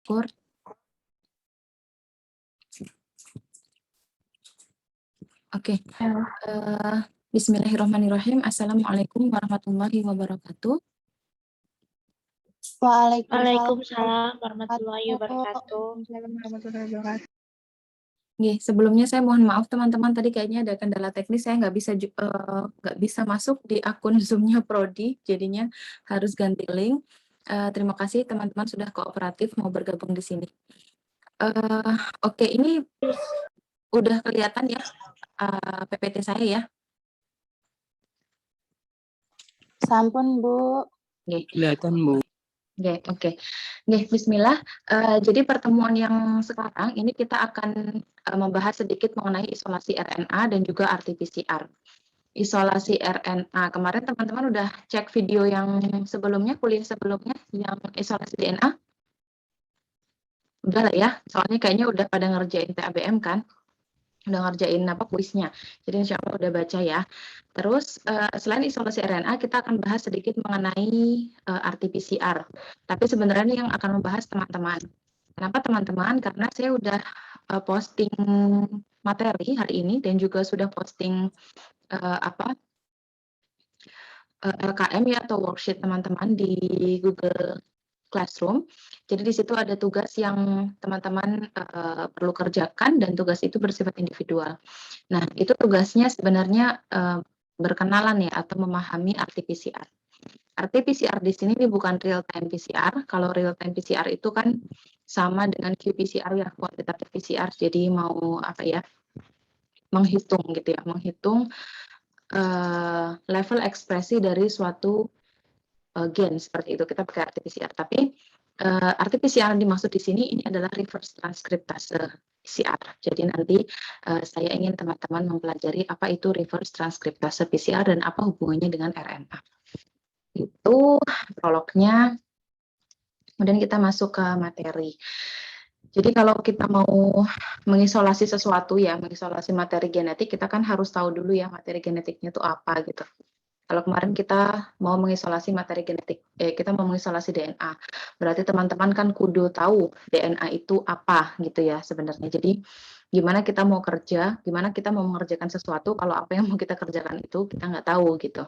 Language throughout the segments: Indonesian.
Record. Oke. Bismillahirrahmanirrahim. Assalamualaikum warahmatullahi wabarakatuh. Waalaikumsalam warahmatullahi wabarakatuh. Sebelumnya saya mohon maaf teman-teman, tadi kayaknya ada kendala teknis, saya nggak bisa masuk di akun Zoom-nya Prodi, jadinya harus ganti link. Terima kasih teman-teman sudah kooperatif mau bergabung di sini. Oke, ini udah kelihatan ya PPT saya ya. Sampun, Bu. Kelihatan, Bu. Oke. Bismillah. Jadi pertemuan yang sekarang ini kita akan membahas sedikit mengenai isolasi RNA dan juga RT-PCR. Isolasi RNA, kemarin teman-teman udah cek video yang sebelumnya, kuliah sebelumnya, yang isolasi DNA? Udah lah ya, soalnya kayaknya udah pada ngerjain TABM kan? Udah ngerjain kuisnya, jadi insya Allah udah baca ya. Terus selain isolasi RNA, kita akan bahas sedikit mengenai RT-PCR. Tapi sebenarnya yang akan membahas teman-teman. Kenapa teman-teman? Karena saya udah posting materi hari ini dan juga sudah posting LKM ya, atau worksheet teman-teman di Google Classroom. Jadi di situ ada tugas yang teman-teman perlu kerjakan dan tugas itu bersifat individual. Nah, itu tugasnya sebenarnya berkenalan ya atau memahami RT-PCR. RT-PCR di sini ini bukan real time PCR. Kalau real time PCR itu kan sama dengan qPCR ya, quantitative PCR. Jadi mau menghitung gitu ya, menghitung level ekspresi dari suatu gen seperti itu, kita pakai RT-PCR. Tapi RT-PCR yang dimaksud di sini ini adalah reverse transkriptase PCR. Jadi nanti saya ingin teman-teman mempelajari apa itu reverse transkriptase PCR dan apa hubungannya dengan RNA. Itu prolognya. Kemudian kita masuk ke materi. Jadi kalau kita mau mengisolasi sesuatu ya, mengisolasi materi genetik, kita kan harus tahu dulu ya materi genetiknya itu apa gitu. Kalau kemarin kita mau mengisolasi materi genetik, kita mau mengisolasi DNA, berarti teman-teman kan kudu tahu DNA itu apa gitu ya sebenarnya. Jadi gimana kita mau kerja, gimana kita mau mengerjakan sesuatu kalau apa yang mau kita kerjakan itu kita nggak tahu gitu.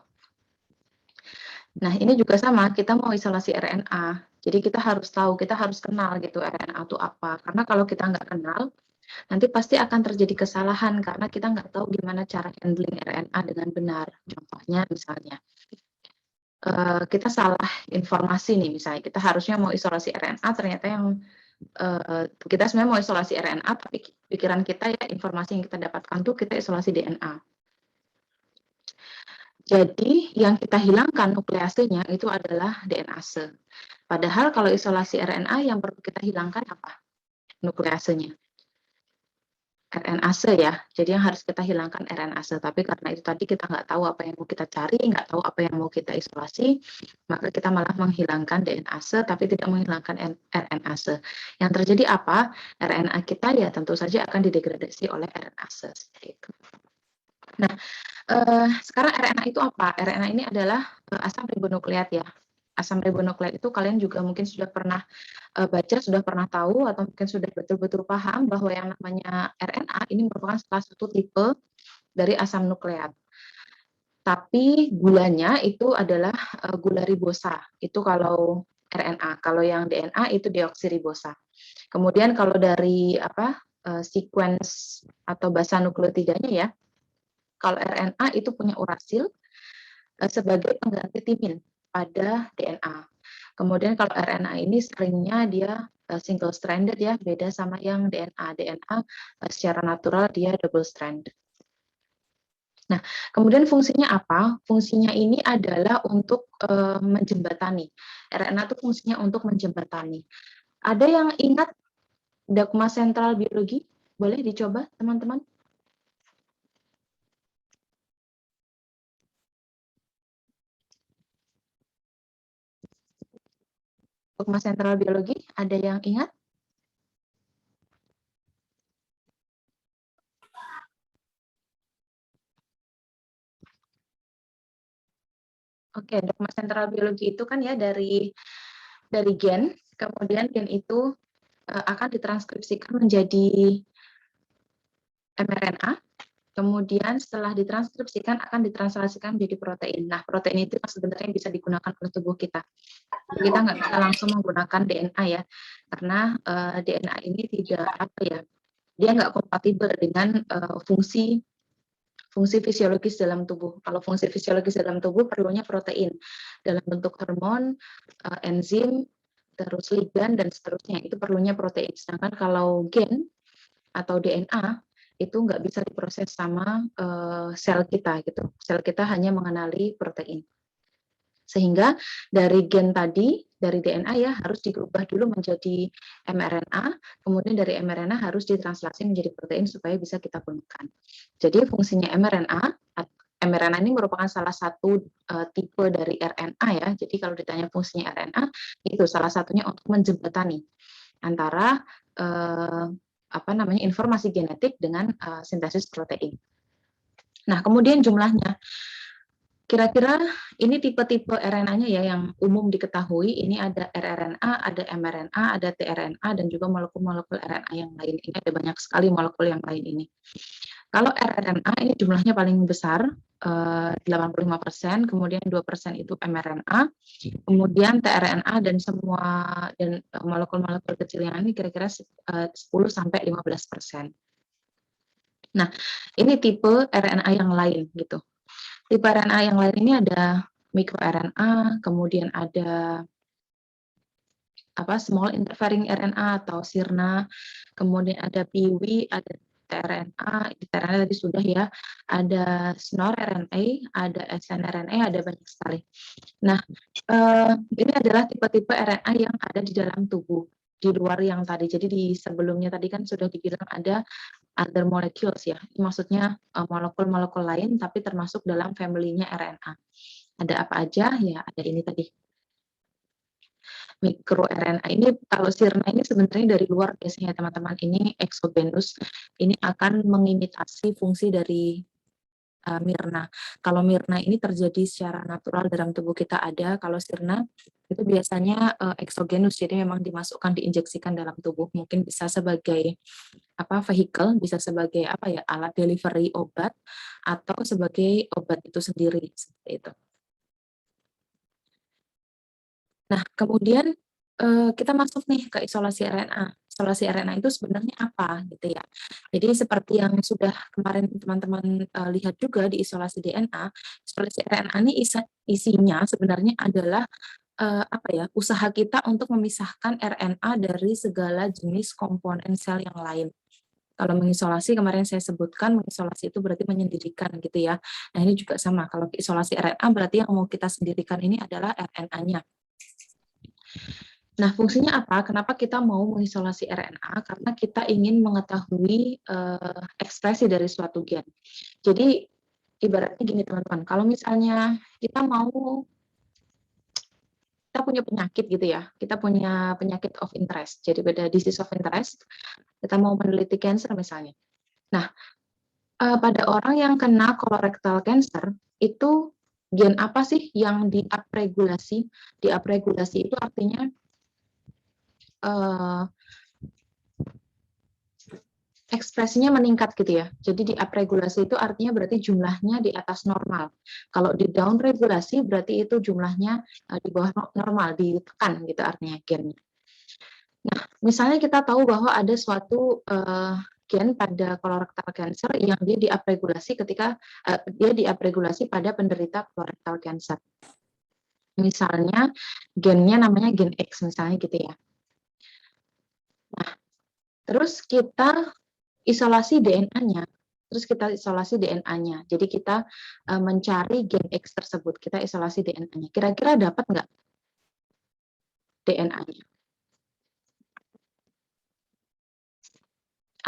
Nah ini juga sama, kita mau isolasi RNA, jadi kita harus tahu, kita harus kenal gitu RNA itu apa. Karena kalau kita nggak kenal, nanti pasti akan terjadi kesalahan karena kita nggak tahu gimana cara handling RNA dengan benar. Contohnya misalnya, kita salah informasi nih misalnya, kita harusnya mau isolasi RNA, ternyata yang kita sebenarnya mau isolasi RNA, tapi pikiran kita ya informasi yang kita dapatkan tuh kita isolasi DNA. Jadi yang kita hilangkan nukleasenya itu adalah DNase. Padahal kalau isolasi RNA yang perlu kita hilangkan apa? Nukleasenya. RNase ya, jadi yang harus kita hilangkan RNase. Tapi karena itu tadi kita nggak tahu apa yang mau kita cari, nggak tahu apa yang mau kita isolasi, maka kita malah menghilangkan DNase, tapi tidak menghilangkan RNase. Yang terjadi apa? RNA kita ya tentu saja akan didegradasi oleh RNase. Nah, sekarang RNA itu apa? RNA ini adalah asam ribonukleat ya. Asam ribonukleat itu kalian juga mungkin sudah pernah baca, sudah pernah tahu, atau mungkin sudah betul-betul paham bahwa yang namanya RNA ini merupakan salah satu tipe dari asam nukleat. Tapi gulanya itu adalah gula ribosa. Itu kalau RNA. Kalau yang DNA itu deoksiribosa. Kemudian kalau dari sequence atau basa nukleotidanya ya, kalau RNA itu punya urasil sebagai pengganti timin pada DNA. Kemudian kalau RNA ini seringnya dia single stranded ya, beda sama yang DNA. DNA secara natural dia double strand. Nah, kemudian fungsinya apa? Fungsinya ini adalah untuk menjembatani. RNA itu fungsinya untuk menjembatani. Ada yang ingat dogma sentral biologi? Boleh dicoba, teman-teman? Dogma sentral biologi, ada yang ingat? Oke, dogma sentral biologi itu kan ya dari gen, kemudian gen itu akan ditranskripsikan menjadi mRNA. Kemudian setelah ditranskripsikan akan ditranslasikan menjadi protein. Nah, protein itu sebenarnya bisa digunakan oleh tubuh kita. Kita nggak bisa langsung menggunakan DNA ya, karena DNA ini tidak dia nggak kompatibel dengan fungsi fisiologis dalam tubuh. Kalau fungsi fisiologis dalam tubuh perlunya protein dalam bentuk hormon, enzim, terus ligand dan seterusnya. Itu perlunya protein. Sedangkan kalau gen atau DNA itu nggak bisa diproses sama sel kita gitu. Sel kita hanya mengenali protein. Sehingga dari gen tadi, dari DNA ya harus diubah dulu menjadi mRNA, kemudian dari mRNA harus ditranslasi menjadi protein supaya bisa kita gunakan. Jadi fungsinya mRNA ini merupakan salah satu tipe dari RNA ya. Jadi kalau ditanya fungsinya RNA, itu salah satunya untuk menjembatani antara informasi genetik dengan sintesis protein. Nah, kemudian jumlahnya. Kira-kira ini tipe-tipe RNA-nya ya yang umum diketahui. Ini ada rRNA, ada mRNA, ada tRNA, dan juga molekul-molekul RNA yang lain. Ini ada banyak sekali molekul yang lain ini. Kalau rRNA ini jumlahnya paling besar, 85%, kemudian 2% itu mRNA, kemudian tRNA dan semua dan molekul-molekul kecil yang ini kira-kira 10-15%. Nah, ini tipe RNA yang lain gitu. Tipe RNA yang lain ini ada mikroRNA, kemudian ada small interfering RNA atau sirna, kemudian ada PIWI, ada tRNA, tRNA tadi sudah ya, ada snRNA, ada snRNA, ada banyak sekali. Nah, ini adalah tipe-tipe RNA yang ada di dalam tubuh, di luar yang tadi. Jadi di sebelumnya tadi kan sudah dibilang ada other molecules ya, maksudnya molekul-molekul lain tapi termasuk dalam family-nya RNA. Ada apa aja? Ya ada ini tadi. Mikro RNA ini, kalau sirna ini sebenarnya dari luar biasanya teman-teman, ini exogenous, ini akan mengimitasi fungsi dari Mirna. Kalau Mirna ini terjadi secara natural dalam tubuh kita ada, kalau sirna itu biasanya exogenous, jadi memang dimasukkan, diinjeksikan dalam tubuh, mungkin bisa sebagai vehicle, bisa sebagai alat delivery obat atau sebagai obat itu sendiri seperti itu. Nah, kemudian kita masuk nih ke isolasi RNA. Isolasi RNA itu sebenarnya apa gitu ya. Jadi seperti yang sudah kemarin teman-teman lihat juga di isolasi DNA, isolasi RNA ini isinya sebenarnya adalah usaha kita untuk memisahkan RNA dari segala jenis komponen sel yang lain. Kalau mengisolasi kemarin saya sebutkan, mengisolasi itu berarti menyendirikan gitu ya. Nah ini juga sama, kalau isolasi RNA berarti yang mau kita sendirikan ini adalah RNA-nya. Nah, fungsinya apa? Kenapa kita mau mengisolasi RNA? Karena kita ingin mengetahui ekspresi dari suatu gen. Jadi, ibaratnya gini teman-teman, kalau misalnya kita punya penyakit gitu ya, kita punya penyakit of interest, jadi beda disease of interest, kita mau meneliti cancer misalnya. Nah, pada orang yang kena colorectal cancer, itu gen apa sih yang diupregulasi? Diupregulasi itu artinya ekspresinya meningkat gitu ya. Jadi diupregulasi itu artinya berarti jumlahnya di atas normal. Kalau di downregulasi berarti itu jumlahnya di bawah normal, ditekan gitu artinya gennya. Nah, misalnya kita tahu bahwa ada suatu gen pada colorectal cancer yang dia diupregulasi ketika dia diupregulasi pada penderita colorectal cancer. Misalnya gennya namanya gen X misalnya gitu ya. Nah, terus kita isolasi DNA-nya, terus kita isolasi DNA-nya. Jadi kita mencari gen X tersebut, kita isolasi DNA-nya. Kira-kira dapat nggak DNA-nya?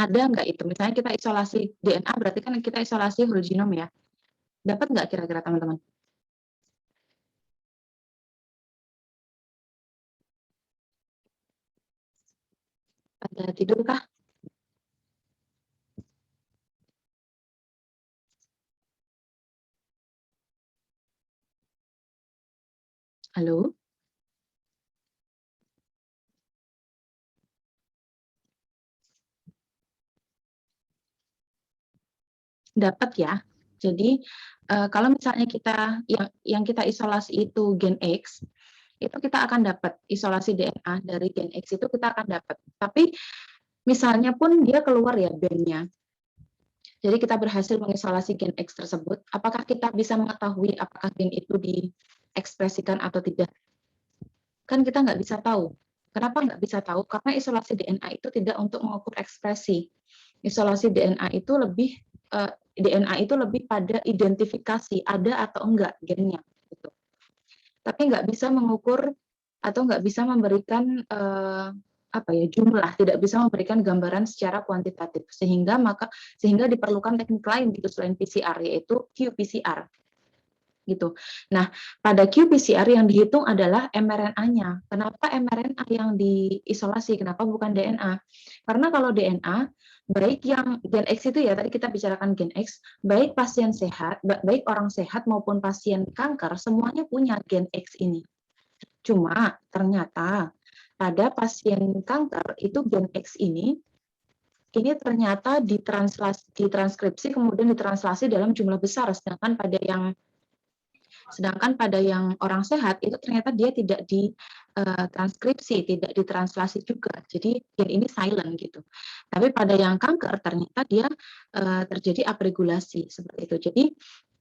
Ada nggak itu? Misalnya kita isolasi DNA, berarti kan kita isolasi whole genome ya. Dapat nggak kira-kira teman-teman? Pada tidur kah? Halo? dapat ya. Jadi kalau misalnya kita yang kita isolasi itu gen X, itu kita akan dapat isolasi DNA dari gen X itu kita akan dapat. Tapi misalnya pun dia keluar ya band-nya. Jadi kita berhasil mengisolasi gen X tersebut. Apakah kita bisa mengetahui apakah gen itu diekspresikan atau tidak? Kan kita nggak bisa tahu. Kenapa nggak bisa tahu? Karena isolasi DNA itu tidak untuk mengukur ekspresi. Isolasi DNA itu lebih pada identifikasi ada atau enggak gennya. Gitu. Tapi nggak bisa mengukur atau nggak bisa memberikan jumlah, tidak bisa memberikan gambaran secara kuantitatif, sehingga diperlukan teknik lain gitu selain PCR, yaitu qPCR gitu. Nah, pada qPCR yang dihitung adalah mRNA-nya. Kenapa mRNA yang diisolasi? Kenapa bukan DNA? Karena kalau DNA, baik yang gen X itu ya, tadi kita bicarakan gen X, baik pasien sehat, baik orang sehat maupun pasien kanker, semuanya punya gen X ini. Cuma ternyata pada pasien kanker itu gen X ini ternyata ditranskripsi kemudian ditranslasi dalam jumlah besar, sedangkan pada yang orang sehat itu ternyata dia tidak ditranskripsi, tidak ditranslasi juga. Jadi gen ini silent gitu. Tapi pada yang kanker ternyata dia terjadi upregulasi seperti itu. Jadi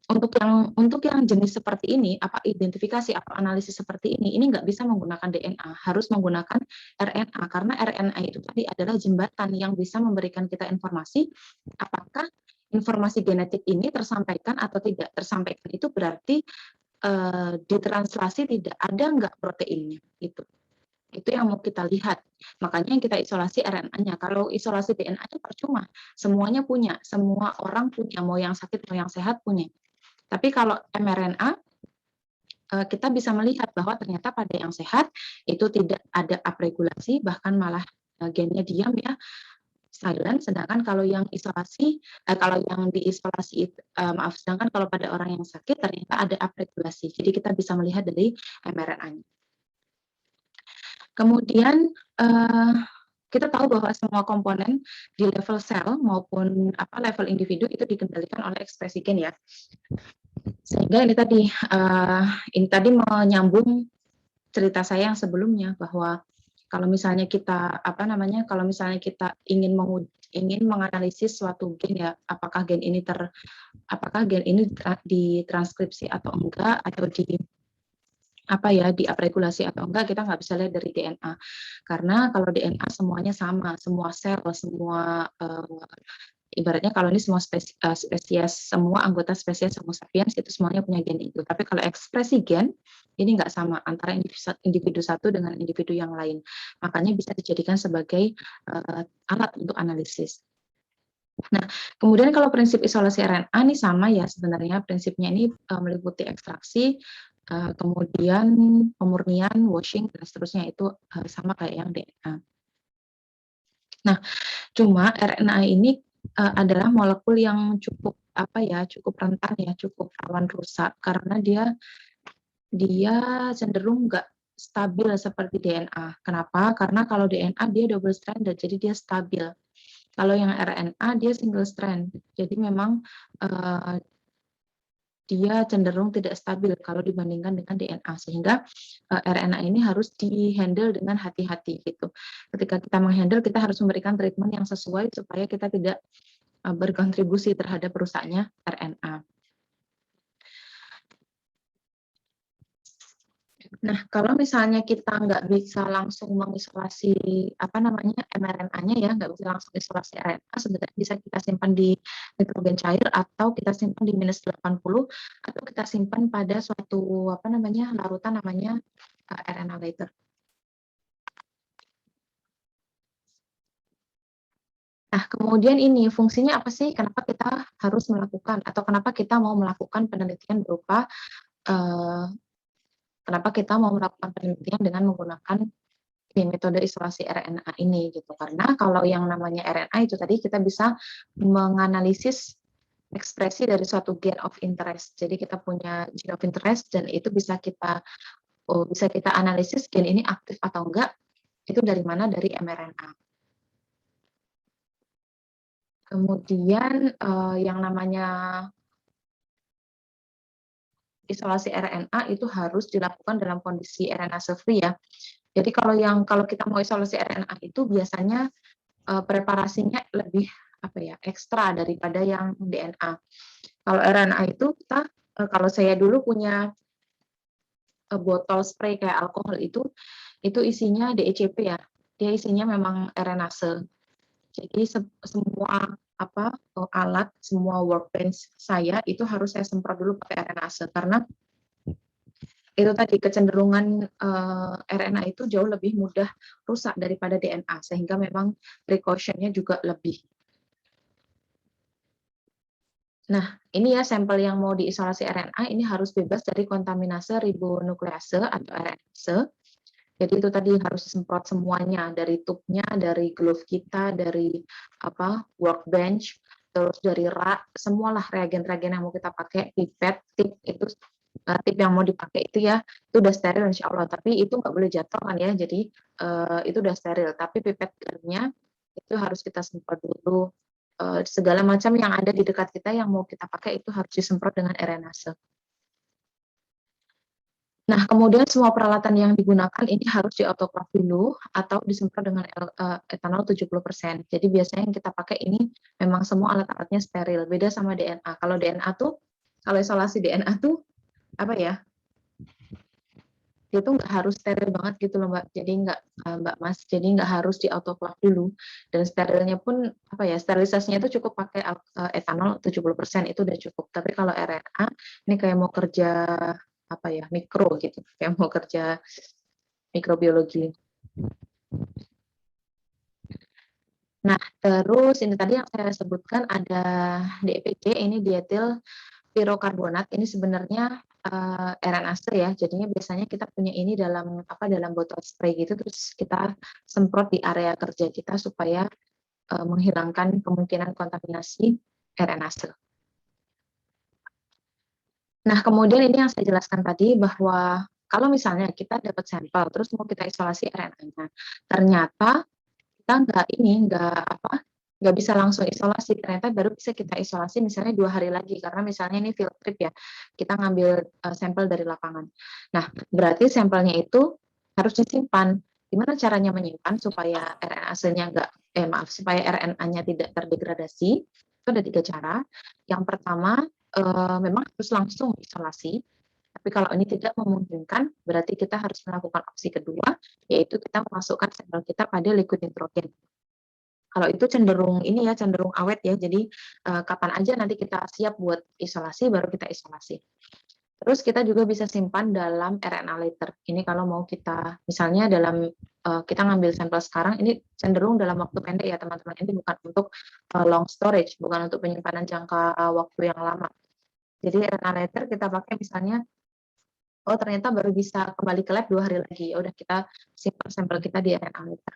untuk yang jenis seperti ini, identifikasi analisis seperti ini nggak bisa menggunakan DNA, harus menggunakan RNA karena RNA itu tadi adalah jembatan yang bisa memberikan kita informasi apakah informasi genetik ini tersampaikan atau tidak tersampaikan. Itu berarti ditranslasi tidak ada nggak proteinnya itu yang mau kita lihat. Makanya yang kita isolasi RNA-nya. Kalau isolasi DNA-nya percuma, semuanya punya, semua orang punya, mau yang sakit mau yang sehat punya. Tapi kalau mRNA kita bisa melihat bahwa ternyata pada yang sehat itu tidak ada upregulasi, bahkan malah gennya diam ya, silent. Sedangkan kalau yang sedangkan kalau pada orang yang sakit ternyata ada upregulasi. Jadi kita bisa melihat dari mRNA-nya. Kemudian kita tahu bahwa semua komponen di level sel maupun level individu itu dikendalikan oleh ekspresi gen ya. Sehingga ini tadi menyambung cerita saya yang sebelumnya bahwa kalau misalnya kita ingin menganalisis suatu gen ya, apakah gen ini ditranskripsi atau enggak, atau diupregulasi atau enggak, kita nggak bisa lihat dari DNA. Karena kalau DNA semuanya sama, semua sel, semua ibaratnya kalau ini semua spesies, semua anggota spesies Homo sapiens itu semuanya punya gen itu. Tapi kalau ekspresi gen ini nggak sama antara individu satu dengan individu yang lain. Makanya bisa dijadikan sebagai alat untuk analisis. Nah, kemudian kalau prinsip isolasi RNA ini sama ya sebenarnya, prinsipnya ini meliputi ekstraksi, kemudian pemurnian, washing, dan seterusnya itu sama kayak yang DNA. Nah, cuma RNA ini adalah molekul yang cukup rentan ya, cukup rawan rusak karena dia cenderung nggak stabil seperti DNA. Kenapa? Karena kalau DNA dia double stranded, jadi dia stabil. Kalau yang RNA dia single strand, jadi memang dia cenderung tidak stabil kalau dibandingkan dengan DNA, sehingga RNA ini harus di-handle dengan hati-hati gitu. Ketika kita menghandle, kita harus memberikan treatment yang sesuai supaya kita tidak berkontribusi terhadap rusaknya RNA. Nah, kalau misalnya kita nggak bisa langsung mengisolasi mRNA-nya ya, nggak bisa langsung isolasi RNA, sebenarnya bisa kita simpan di nitrogen cair atau kita simpan di -80 atau kita simpan pada suatu larutan namanya RNA later. Nah, kemudian ini fungsinya apa sih? Kenapa kita harus melakukan atau kenapa kita mau melakukan penelitian berupa dengan menggunakan metode isolasi RNA ini gitu. Karena kalau yang namanya RNA itu tadi kita bisa menganalisis ekspresi dari suatu gene of interest. Jadi kita punya gene of interest dan itu bisa kita analisis gen ini aktif atau enggak. Itu dari mana? Dari mRNA. Kemudian yang namanya isolasi RNA itu harus dilakukan dalam kondisi RNase free ya. Jadi kalau kita mau isolasi RNA itu biasanya preparasinya lebih ekstra daripada yang DNA. Kalau RNA itu kita kalau saya dulu punya botol spray kayak alkohol itu isinya DECP ya. Dia isinya memang RNase. Jadi semua alat, semua workbench saya itu harus saya semprot dulu pakai RNase karena itu tadi kecenderungan RNA itu jauh lebih mudah rusak daripada DNA sehingga memang precaution-nya juga lebih. Nah, ini ya sampel yang mau diisolasi RNA ini harus bebas dari kontaminase ribonuklease atau RNase. Jadi itu tadi harus disemprot semuanya dari tubnya, dari glove kita, dari workbench, terus dari rak, semualah reagen-reagen yang mau kita pakai, pipet, tip itu tip yang mau dipakai itu ya itu udah steril insya Allah. Tapi itu nggak boleh jatuh kan ya. Jadi itu udah steril. Tapi pipet gunnya itu harus kita semprot dulu. Segala macam yang ada di dekat kita yang mau kita pakai itu harus disemprot dengan RNase. Nah, kemudian semua peralatan yang digunakan ini harus diautoklaf dulu atau disemprot dengan etanol 70%. Jadi biasanya yang kita pakai ini memang semua alat-alatnya steril. Beda sama DNA. Kalau DNA tuh, kalau isolasi DNA tuh dia tuh nggak harus steril banget gitu loh Mbak. Jadi Mbak Mas, jadi nggak harus diautoklaf dulu. Dan sterilnya pun sterilisasinya itu cukup pakai etanol 70% itu udah cukup. Tapi kalau RNA ini kayak mau kerja mikro gitu, kayak mau kerja mikrobiologi. Nah, terus ini tadi yang saya sebutkan ada DPC, ini dietil pirokarbonat. Ini sebenarnya RNase ya. Jadinya biasanya kita punya ini dalam botol spray gitu, terus kita semprot di area kerja kita supaya menghilangkan kemungkinan kontaminasi RNase. Nah, kemudian ini yang saya jelaskan tadi bahwa kalau misalnya kita dapat sampel terus mau kita isolasi RNA-nya, ternyata kita nggak bisa langsung isolasi, ternyata baru bisa kita isolasi misalnya 2 hari lagi karena misalnya ini field trip ya, kita ngambil sampel dari lapangan. Nah, berarti sampelnya itu harus disimpan. Gimana caranya menyimpan supaya supaya RNA-nya tidak terdegradasi? Itu ada 3 cara. Yang pertama memang harus langsung isolasi. Tapi kalau ini tidak memungkinkan, berarti kita harus melakukan opsi kedua, yaitu kita memasukkan sampel kita pada liquid nitrogen. Kalau itu cenderung awet ya, jadi kapan aja nanti kita siap buat isolasi, baru kita isolasi. Terus kita juga bisa simpan dalam RNA liter. Ini kalau mau kita, misalnya kita ngambil sampel sekarang, ini cenderung dalam waktu pendek ya teman-teman. Ini bukan untuk long storage, bukan untuk penyimpanan jangka waktu yang lama. Jadi RNA liter kita pakai misalnya, ternyata baru bisa kembali ke lab 2 hari lagi. Ya udah kita simpan sampel kita di RNA liter.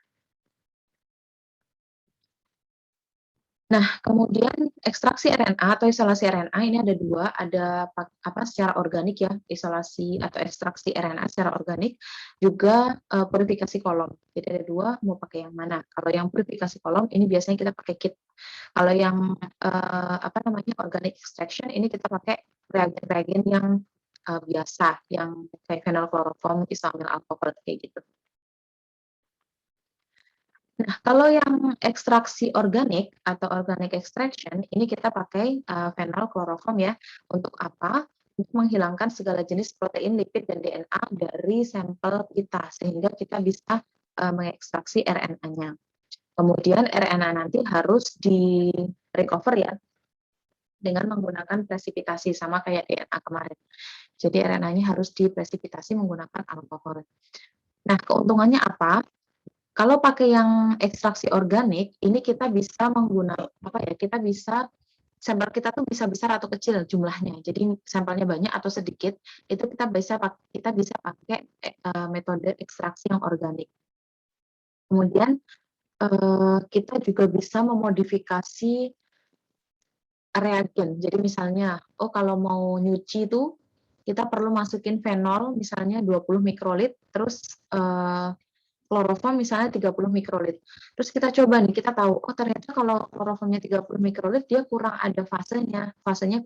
Nah, kemudian ekstraksi RNA atau isolasi RNA ini ada 2, ada secara organik ya, isolasi atau ekstraksi RNA secara organik, juga purifikasi kolom. Jadi ada 2, mau pakai yang mana? Kalau yang purifikasi kolom ini biasanya kita pakai kit. Kalau yang organic extraction ini kita pakai reagen-reagen yang biasa, yang kayak phenylchloroform, isoamil alkohol kayak gitu. Nah, kalau yang ekstraksi organik atau organic extraction, ini kita pakai phenylchloroform ya. Untuk apa? Untuk menghilangkan segala jenis protein, lipid, dan DNA dari sampel kita, sehingga kita bisa mengekstraksi RNA-nya. Kemudian RNA nanti harus di recover ya, dengan menggunakan presipitasi, sama kayak DNA kemarin. Jadi RNA-nya harus dipresipitasi menggunakan alkohol. Nah, keuntungannya apa? Kalau pakai yang ekstraksi organik, ini kita bisa menggunakan sampel kita tuh bisa besar atau kecil jumlahnya. Jadi sampelnya banyak atau sedikit, itu kita bisa pakai metode ekstraksi yang organik. Kemudian kita juga bisa memodifikasi reagen. Jadi misalnya, kalau mau nyuci tuh kita perlu masukin fenol misalnya 20 mikrolit, terus kloroform misalnya 30 mikrolit. Terus kita coba nih, kita tahu, oh ternyata kalau kloroformnya 30 mikrolit, dia kurang ada fasenya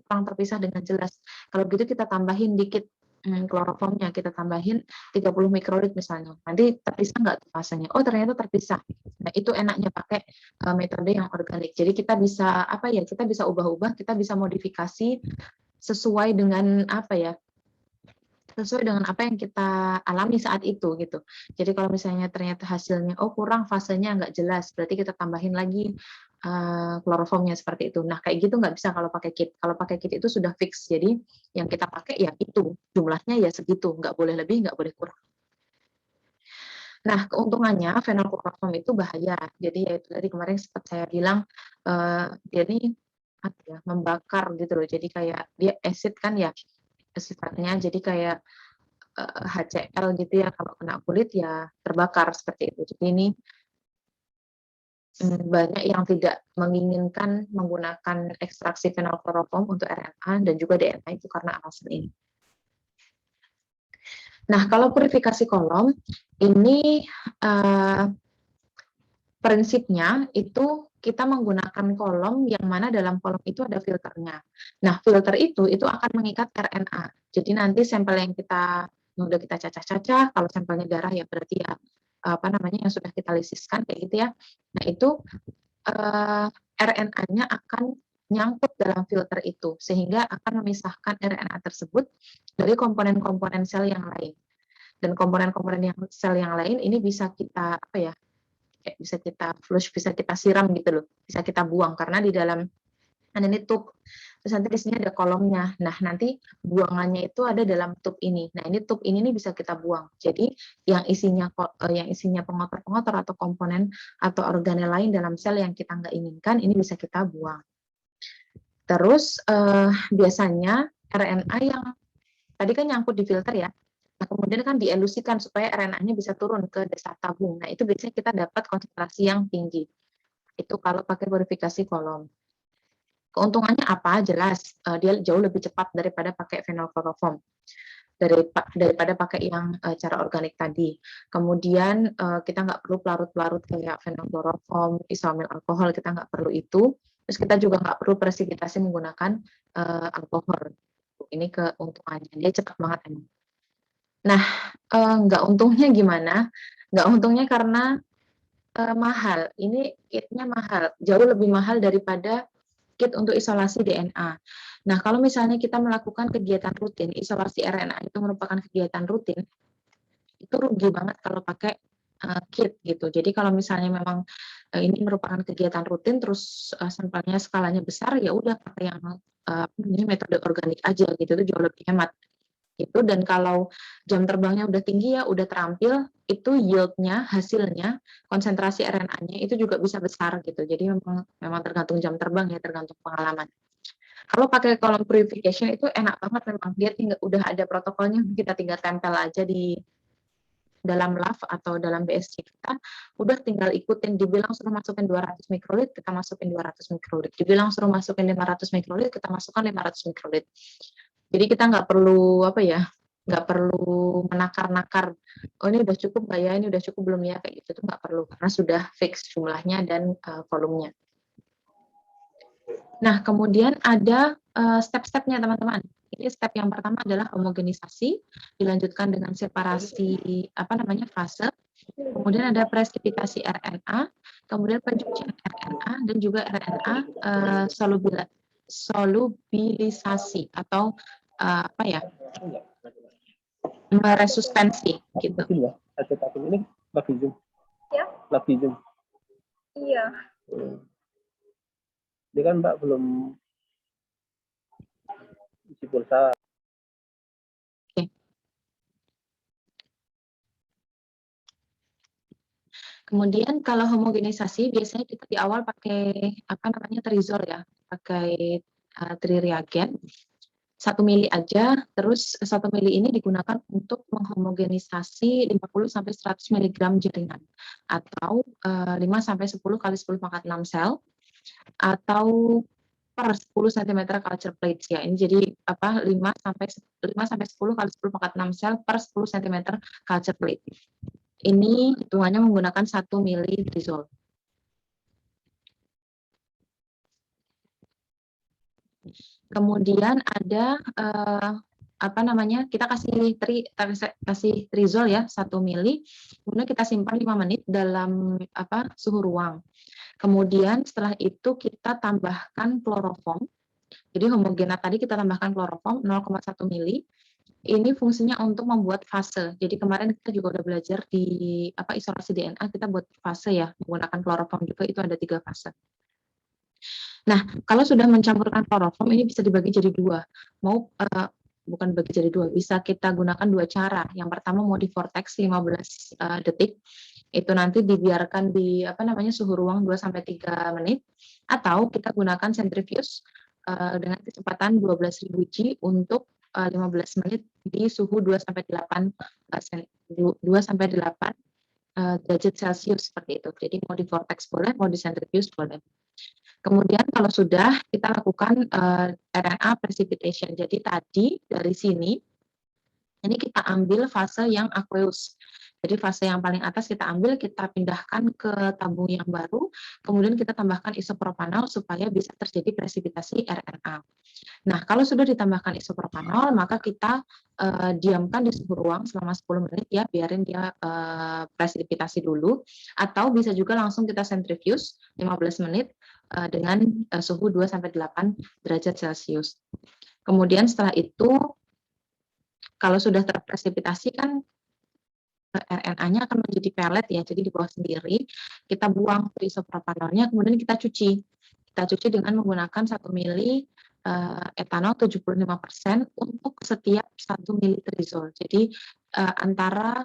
kurang terpisah dengan jelas. Kalau gitu kita tambahin dikit kloroformnya, kita tambahin 30 mikrolit misalnya. Nanti terpisah nggak tuh fasenya? Oh ternyata terpisah. Nah itu enaknya pakai metode yang organik. Jadi kita bisa, apa ya, kita bisa ubah-ubah, kita bisa modifikasi sesuai dengan apa ya, sesuai dengan apa yang kita alami saat itu gitu. Jadi kalau misalnya ternyata hasilnya oh kurang fasenya nggak jelas, berarti kita tambahin lagi kloroformnya seperti itu. Nah kayak gitu nggak bisa kalau pakai kit. Kalau pakai kit itu sudah fix. Jadi yang kita pakai ya itu jumlahnya ya segitu, nggak boleh lebih, nggak boleh kurang. Nah keuntungannya fenolkloroform itu bahaya. Jadi ya itu tadi kemarin sempat saya bilang dia ini apa ya, membakar gitu loh. Jadi kayak dia acid kan ya sifatnya, jadi kayak HCl gitu ya, kalau kena kulit ya terbakar seperti itu. Jadi ini banyak yang tidak menginginkan menggunakan ekstraksi fenolkloroform untuk RNA dan juga DNA itu karena alasan ini. Nah, kalau purifikasi kolom ini prinsipnya itu kita menggunakan kolom yang mana dalam kolom itu ada filternya. Nah, filter itu akan mengikat RNA. Jadi nanti sampel yang udah kita cacah-cacah, kalau sampelnya darah ya berarti ya apa namanya yang sudah kita lisiskan kayak gitu ya. Nah, itu RNA-nya akan nyangkut dalam filter itu sehingga akan memisahkan RNA tersebut dari komponen-komponen sel yang lain. Dan komponen-komponen sel yang lain ini bisa kita apa ya? Bisa kita flush, bisa kita siram gitu loh, bisa kita buang karena di dalam ini tube. Terus nanti di sini ada kolomnya. Nah, nanti buangannya itu ada dalam tube ini. Nah, ini tube ini nih bisa kita buang. Jadi yang isinya pengotor-pengotor atau komponen atau organel lain dalam sel yang kita nggak inginkan ini bisa kita buang. Terus biasanya RNA yang tadi kan nyangkut di filter ya. Nah, kemudian kan dielusikan supaya RNA-nya bisa turun ke dasar tabung. Nah, itu biasanya kita dapat konsentrasi yang tinggi. Itu kalau pakai purifikasi kolom. Keuntungannya apa? Jelas, dia jauh lebih cepat daripada pakai fenolkloroform. Daripada pakai yang cara organik tadi. Kemudian kita nggak perlu pelarut-pelarut kayak fenolkloroform, isoamil alkohol, kita nggak perlu itu. Terus kita juga nggak perlu presipitasi menggunakan alkohol. Ini keuntungannya, dia cepat banget emang. Nah, nggak untungnya gimana? Nggak untungnya karena mahal. Ini kitnya mahal, jauh lebih mahal daripada kit untuk isolasi DNA. Nah, kalau misalnya kita melakukan kegiatan rutin, isolasi RNA itu merupakan kegiatan rutin, itu rugi banget kalau pakai kit gitu. Jadi kalau misalnya memang ini merupakan kegiatan rutin, terus sampelnya skalanya besar, ya udah pakai yang ini metode organik aja gitu, itu jauh lebih hemat. Itu dan kalau jam terbangnya udah tinggi ya udah terampil itu yield-nya hasilnya konsentrasi RNA-nya itu juga bisa besar gitu. Jadi memang tergantung jam terbang ya, tergantung pengalaman. Kalau pakai column purification itu enak banget memang, dia udah ada protokolnya, kita tinggal tempel aja di dalam lab atau dalam BSC kita, udah tinggal ikutin, dibilang suruh masukin 200 mikrolit, kita masukin 200 mikrolit. Dibilang suruh masukin 500 mikrolit, kita masukkan 500 mikrolit. Jadi kita nggak perlu apa ya, nggak perlu menakar-nakar. Oh ini udah cukup nggak ya, ini udah cukup belum ya, kayak gitu tuh nggak perlu karena sudah fix jumlahnya dan volumenya. Nah kemudian ada step-stepnya teman-teman. Ini step yang pertama adalah homogenisasi, dilanjutkan dengan separasi fase. Kemudian ada presipitasi RNA, kemudian pencucian RNA dan juga RNA solubilisasi atau meresuspensi gitu. Ini lagi Zoom. Ya. Lagi Zoom. Iya. Ini kan Mbak belum isi pulsa. Oke. Kemudian kalau homogenisasi biasanya kita di awal pakai trizol ya, pakai trireagen. 1 mili aja, terus 1 mili ini digunakan untuk menghomogenisasi 50 sampai 100 mg jaringan atau 5 sampai 10 kali 10 pangkat 6 sel atau per 10 cm culture plates ya. Ini jadi 5 sampai 10 kali 10 pangkat 6 sel per 10 cm culture plate. Ini hitungannya menggunakan 1 mili trizol. Kemudian ada apa namanya, kita kasih trizol ya 1 mili, kemudian kita simpan 5 menit dalam suhu ruang. Kemudian setelah itu kita tambahkan kloroform. Jadi homogena tadi kita tambahkan kloroform 0,1 mili. Ini fungsinya untuk membuat fase. Jadi kemarin kita juga udah belajar di isolasi DNA, kita buat fase ya, menggunakan kloroform juga, itu ada 3 fase. Nah, kalau sudah mencampurkan kloroform, ini bisa dibagi jadi 2. Bukan bagi jadi 2, bisa kita gunakan 2 cara. Yang pertama mau di vortex 15 detik, itu nanti dibiarkan di suhu ruang 2-3 menit, atau kita gunakan centrifuge dengan kecepatan 12.000 G untuk 15 menit di suhu 2-8 derajat Celcius seperti itu. Jadi mau di vortex boleh, mau di centrifuge boleh. Kemudian kalau sudah, kita lakukan RNA precipitation. Jadi tadi dari sini, ini kita ambil fase yang aqueous. Jadi fase yang paling atas kita ambil, kita pindahkan ke tabung yang baru, kemudian kita tambahkan isopropanol supaya bisa terjadi presipitasi RNA. Nah, kalau sudah ditambahkan isopropanol, maka kita diamkan di suhu ruang selama 10 menit ya, biarin dia presipitasi dulu, atau bisa juga langsung kita centrifuge 15 menit dengan suhu 2-8 derajat Celcius. Kemudian setelah itu, kalau sudah terpresipitasi kan RNA-nya akan menjadi pelet ya, jadi di bawah sendiri, kita buang isopropanolnya, kemudian kita cuci. Kita cuci dengan menggunakan 1 mili etanol 75% untuk setiap 1 mili trizol. Jadi antara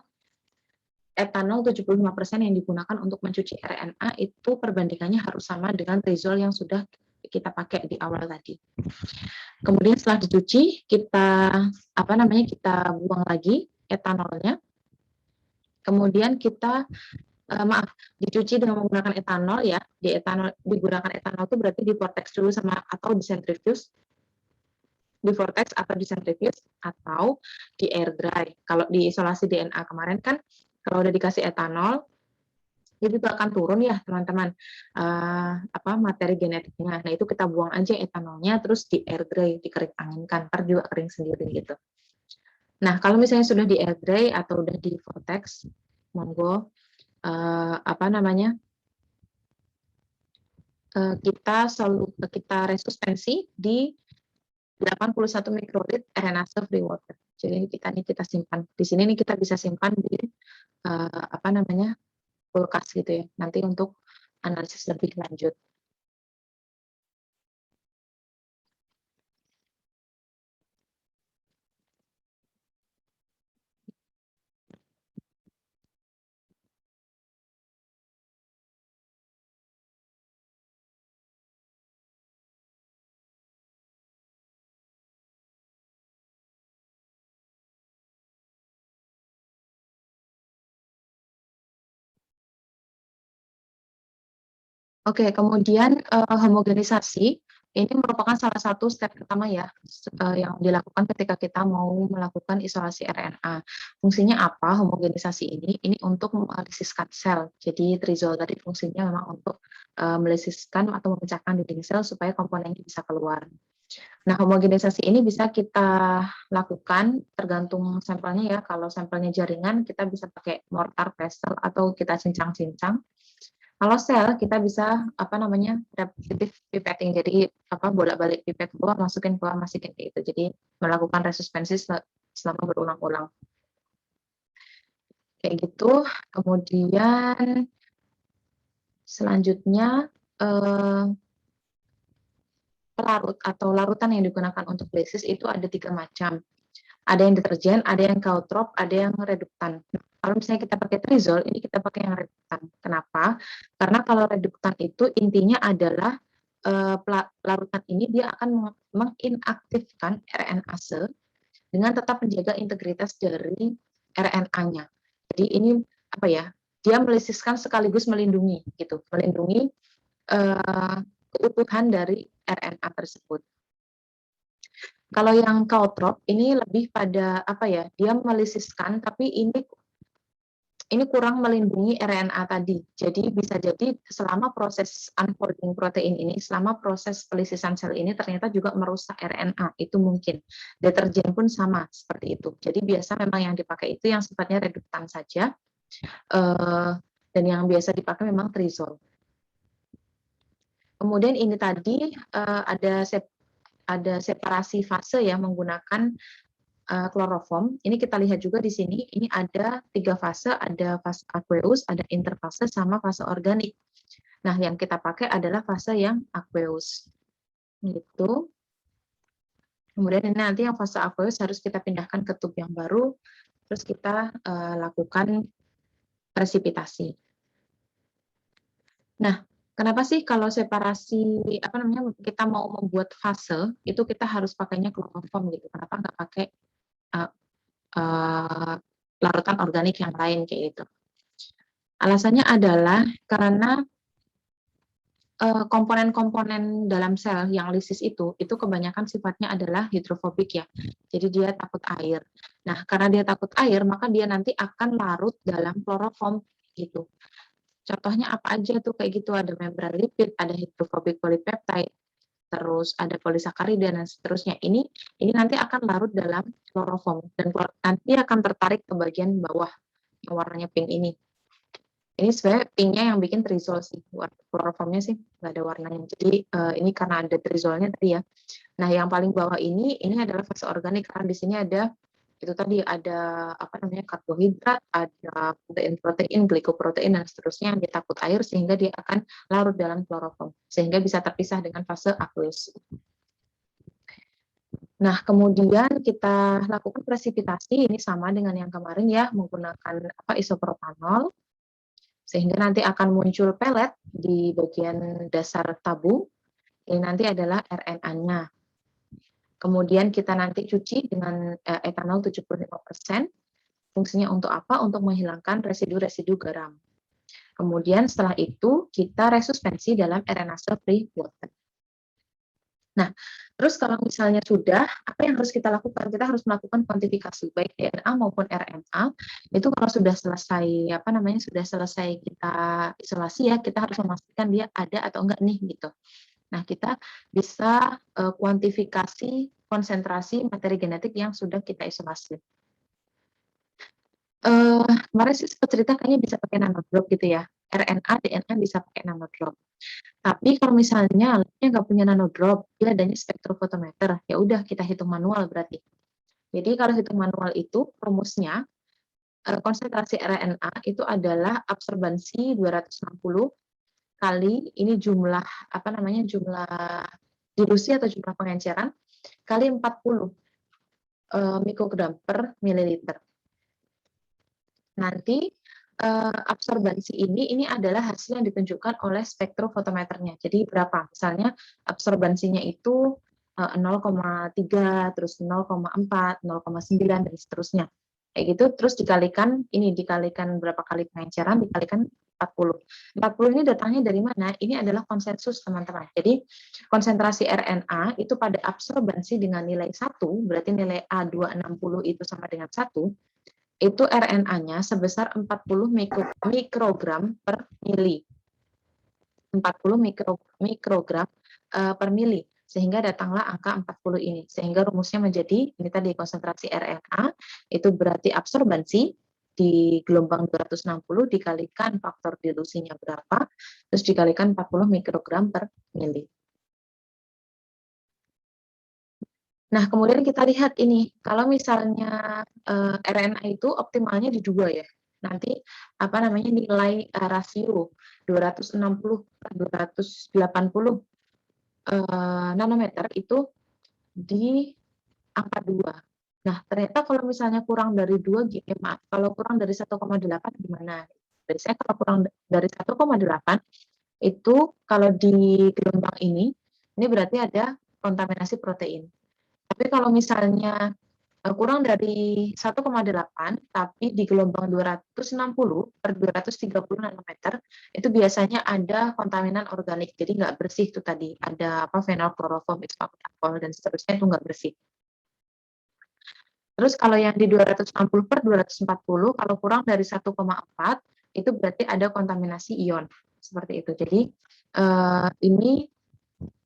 etanol 75% yang digunakan untuk mencuci RNA itu perbandingannya harus sama dengan trizol yang sudah kita pakai di awal tadi. Kemudian setelah dicuci, kita kita buang lagi etanolnya. Kemudian kita dicuci dengan menggunakan etanol ya. Digunakan etanol itu berarti di vortex dulu atau di centrifuge. Di vortex atau di centrifuge atau di air dry. Kalau di isolasi DNA kemarin kan kalau udah dikasih etanol, itu akan turun ya teman-teman materi genetiknya. Nah itu kita buang aja etanolnya, terus di air dry, dikering anginkan, ntar juga kering sendiri gitu. Nah kalau misalnya sudah di air dry atau udah di vortex, monggo kita resuspensi di 81 mikrolit aerase free water. Jadi kita simpan di sini nih, kita bisa simpan di kulkas gitu ya. Nanti untuk analisis lebih lanjut. Oke, kemudian homogenisasi ini merupakan salah satu step pertama ya yang dilakukan ketika kita mau melakukan isolasi RNA. Fungsinya apa homogenisasi ini? Ini untuk melisiskan sel. Jadi trizol tadi fungsinya memang untuk melisiskan atau memecahkan dinding sel supaya komponennya bisa keluar. Nah, homogenisasi ini bisa kita lakukan tergantung sampelnya ya. Kalau sampelnya jaringan, kita bisa pakai mortar, pestle, atau kita cincang-cincang. Kalau sel kita bisa repetitive pipetting, jadi bolak-balik pipet keluar masukin gitu. Jadi melakukan resuspensi selama berulang-ulang. Kayak gitu. Kemudian selanjutnya pelarut atau larutan yang digunakan untuk lisis itu ada 3 macam. Ada yang deterjen, ada yang kautrop, ada yang reduktan. Kalau misalnya kita pakai trizol, ini kita pakai yang reduktan. Kenapa? Karena kalau reduktan itu intinya adalah larutan ini dia akan menginaktifkan RNase dengan tetap menjaga integritas dari RNA-nya. Jadi ini dia melisiskan sekaligus melindungi gitu, melindungi keutuhan dari RNA tersebut. Kalau yang kautrop ini lebih pada dia melisiskan, tapi ini ini kurang melindungi RNA tadi. Jadi bisa jadi selama proses unfolding protein ini, selama proses pelisisan sel ini ternyata juga merusak RNA, itu mungkin. Deterjen pun sama seperti itu. Jadi biasa memang yang dipakai itu yang sifatnya reduktan saja, dan yang biasa dipakai memang trizol. Kemudian ini tadi ada separasi fase ya menggunakan kloroform. Ini kita lihat juga di sini, ini ada 3 fase, ada fase aqueous, ada interfase, sama fase organik. Nah, yang kita pakai adalah fase yang aqueous. Gitu. Kemudian ini nanti yang fase aqueous harus kita pindahkan ke tube yang baru, terus kita lakukan presipitasi. Nah, kenapa sih kalau separasi, kita mau membuat fase, itu kita harus pakainya kloroform gitu. Kenapa nggak pakai larutan organik yang lain kayak gitu. Alasannya adalah karena komponen-komponen dalam sel yang lisis itu kebanyakan sifatnya adalah hidrofobik ya. Jadi dia takut air. Nah, karena dia takut air, maka dia nanti akan larut dalam kloroform gitu. Contohnya apa aja tuh kayak gitu, ada membran lipid, ada hidrofobik polipeptide, terus ada polisakarida dan seterusnya. Ini nanti akan larut dalam kloroform dan nanti akan tertarik ke bagian bawah yang warnanya pink ini. Ini sebenarnya pinknya yang bikin trizol sih, kloroformnya sih nggak ada warnanya. Jadi ini karena ada trizolnya tadi ya. Nah, yang paling bawah ini adalah fase organik karena di sini ada itu tadi ada karbohidrat, ada protein, glikoprotein dan seterusnya yang dia takut air sehingga dia akan larut dalam kloroform sehingga bisa terpisah dengan fase aqueous. Nah, kemudian kita lakukan presipitasi, ini sama dengan yang kemarin ya, menggunakan isopropanol sehingga nanti akan muncul pelet di bagian dasar tabung. Ini nanti adalah RNA-nya. Kemudian kita nanti cuci dengan etanol 75%. Fungsinya untuk apa? Untuk menghilangkan residu-residu garam. Kemudian setelah itu kita resuspensi dalam aerosol-free water. Nah, terus kalau misalnya sudah, apa yang harus kita lakukan? Kita harus melakukan kuantifikasi baik DNA maupun RNA. Itu kalau sudah selesai sudah selesai kita isolasi ya, kita harus memastikan dia ada atau enggak nih gitu. Nah, kita bisa kuantifikasi konsentrasi materi genetik yang sudah kita isolasi. Kemarin sih sempat cerita kayaknya bisa pakai nanodrop gitu ya. RNA, DNA bisa pakai nanodrop. Tapi kalau misalnya alatnya nggak punya nanodrop, dia adanya spektrofotometer, ya udah kita hitung manual berarti. Jadi kalau hitung manual itu rumusnya konsentrasi RNA itu adalah absorbansi 260 kali ini jumlah jumlah dilusi atau jumlah pengenceran kali 40 mikrogram per mililiter. Nanti absorbansi ini adalah hasil yang ditunjukkan oleh spektrofotometernya. Jadi berapa? Misalnya absorbansinya itu 0,3, terus 0,4, 0,9 dan seterusnya. Kayak gitu, terus dikalikan berapa kali pengenceran, dikalikan 40. 40 ini datangnya dari mana? Ini adalah konsensus teman-teman. Jadi konsentrasi RNA itu pada absorbansi dengan nilai 1, berarti nilai A260 itu sama dengan 1, itu RNA-nya sebesar 40 mikrogram per mili. 40 mikrogram per mili. Sehingga datanglah angka 40 ini. Sehingga rumusnya menjadi, ini tadi konsentrasi RNA, itu berarti absorbansi di gelombang 260 dikalikan faktor dilusinya berapa, terus dikalikan 40 mikrogram per mili. Nah, kemudian kita lihat ini, kalau misalnya RNA itu optimalnya di 2 ya. Nanti nilai rasio 260 per 280 nanometer itu di angka 2. Nah, ternyata kalau misalnya kurang dari 2, kalau kurang dari 1,8 gimana? Biasanya kalau kurang dari 1,8 itu kalau di gelombang ini berarti ada kontaminasi protein. Tapi kalau misalnya kurang dari 1,8 tapi di gelombang 260 per 230 nanometer itu biasanya ada kontaminan organik, jadi nggak bersih itu tadi, ada fenolkloroform, isopropyl dan seterusnya itu nggak bersih. Terus kalau yang di 260/240 kalau kurang dari 1,4 itu berarti ada kontaminasi ion seperti itu. Jadi ini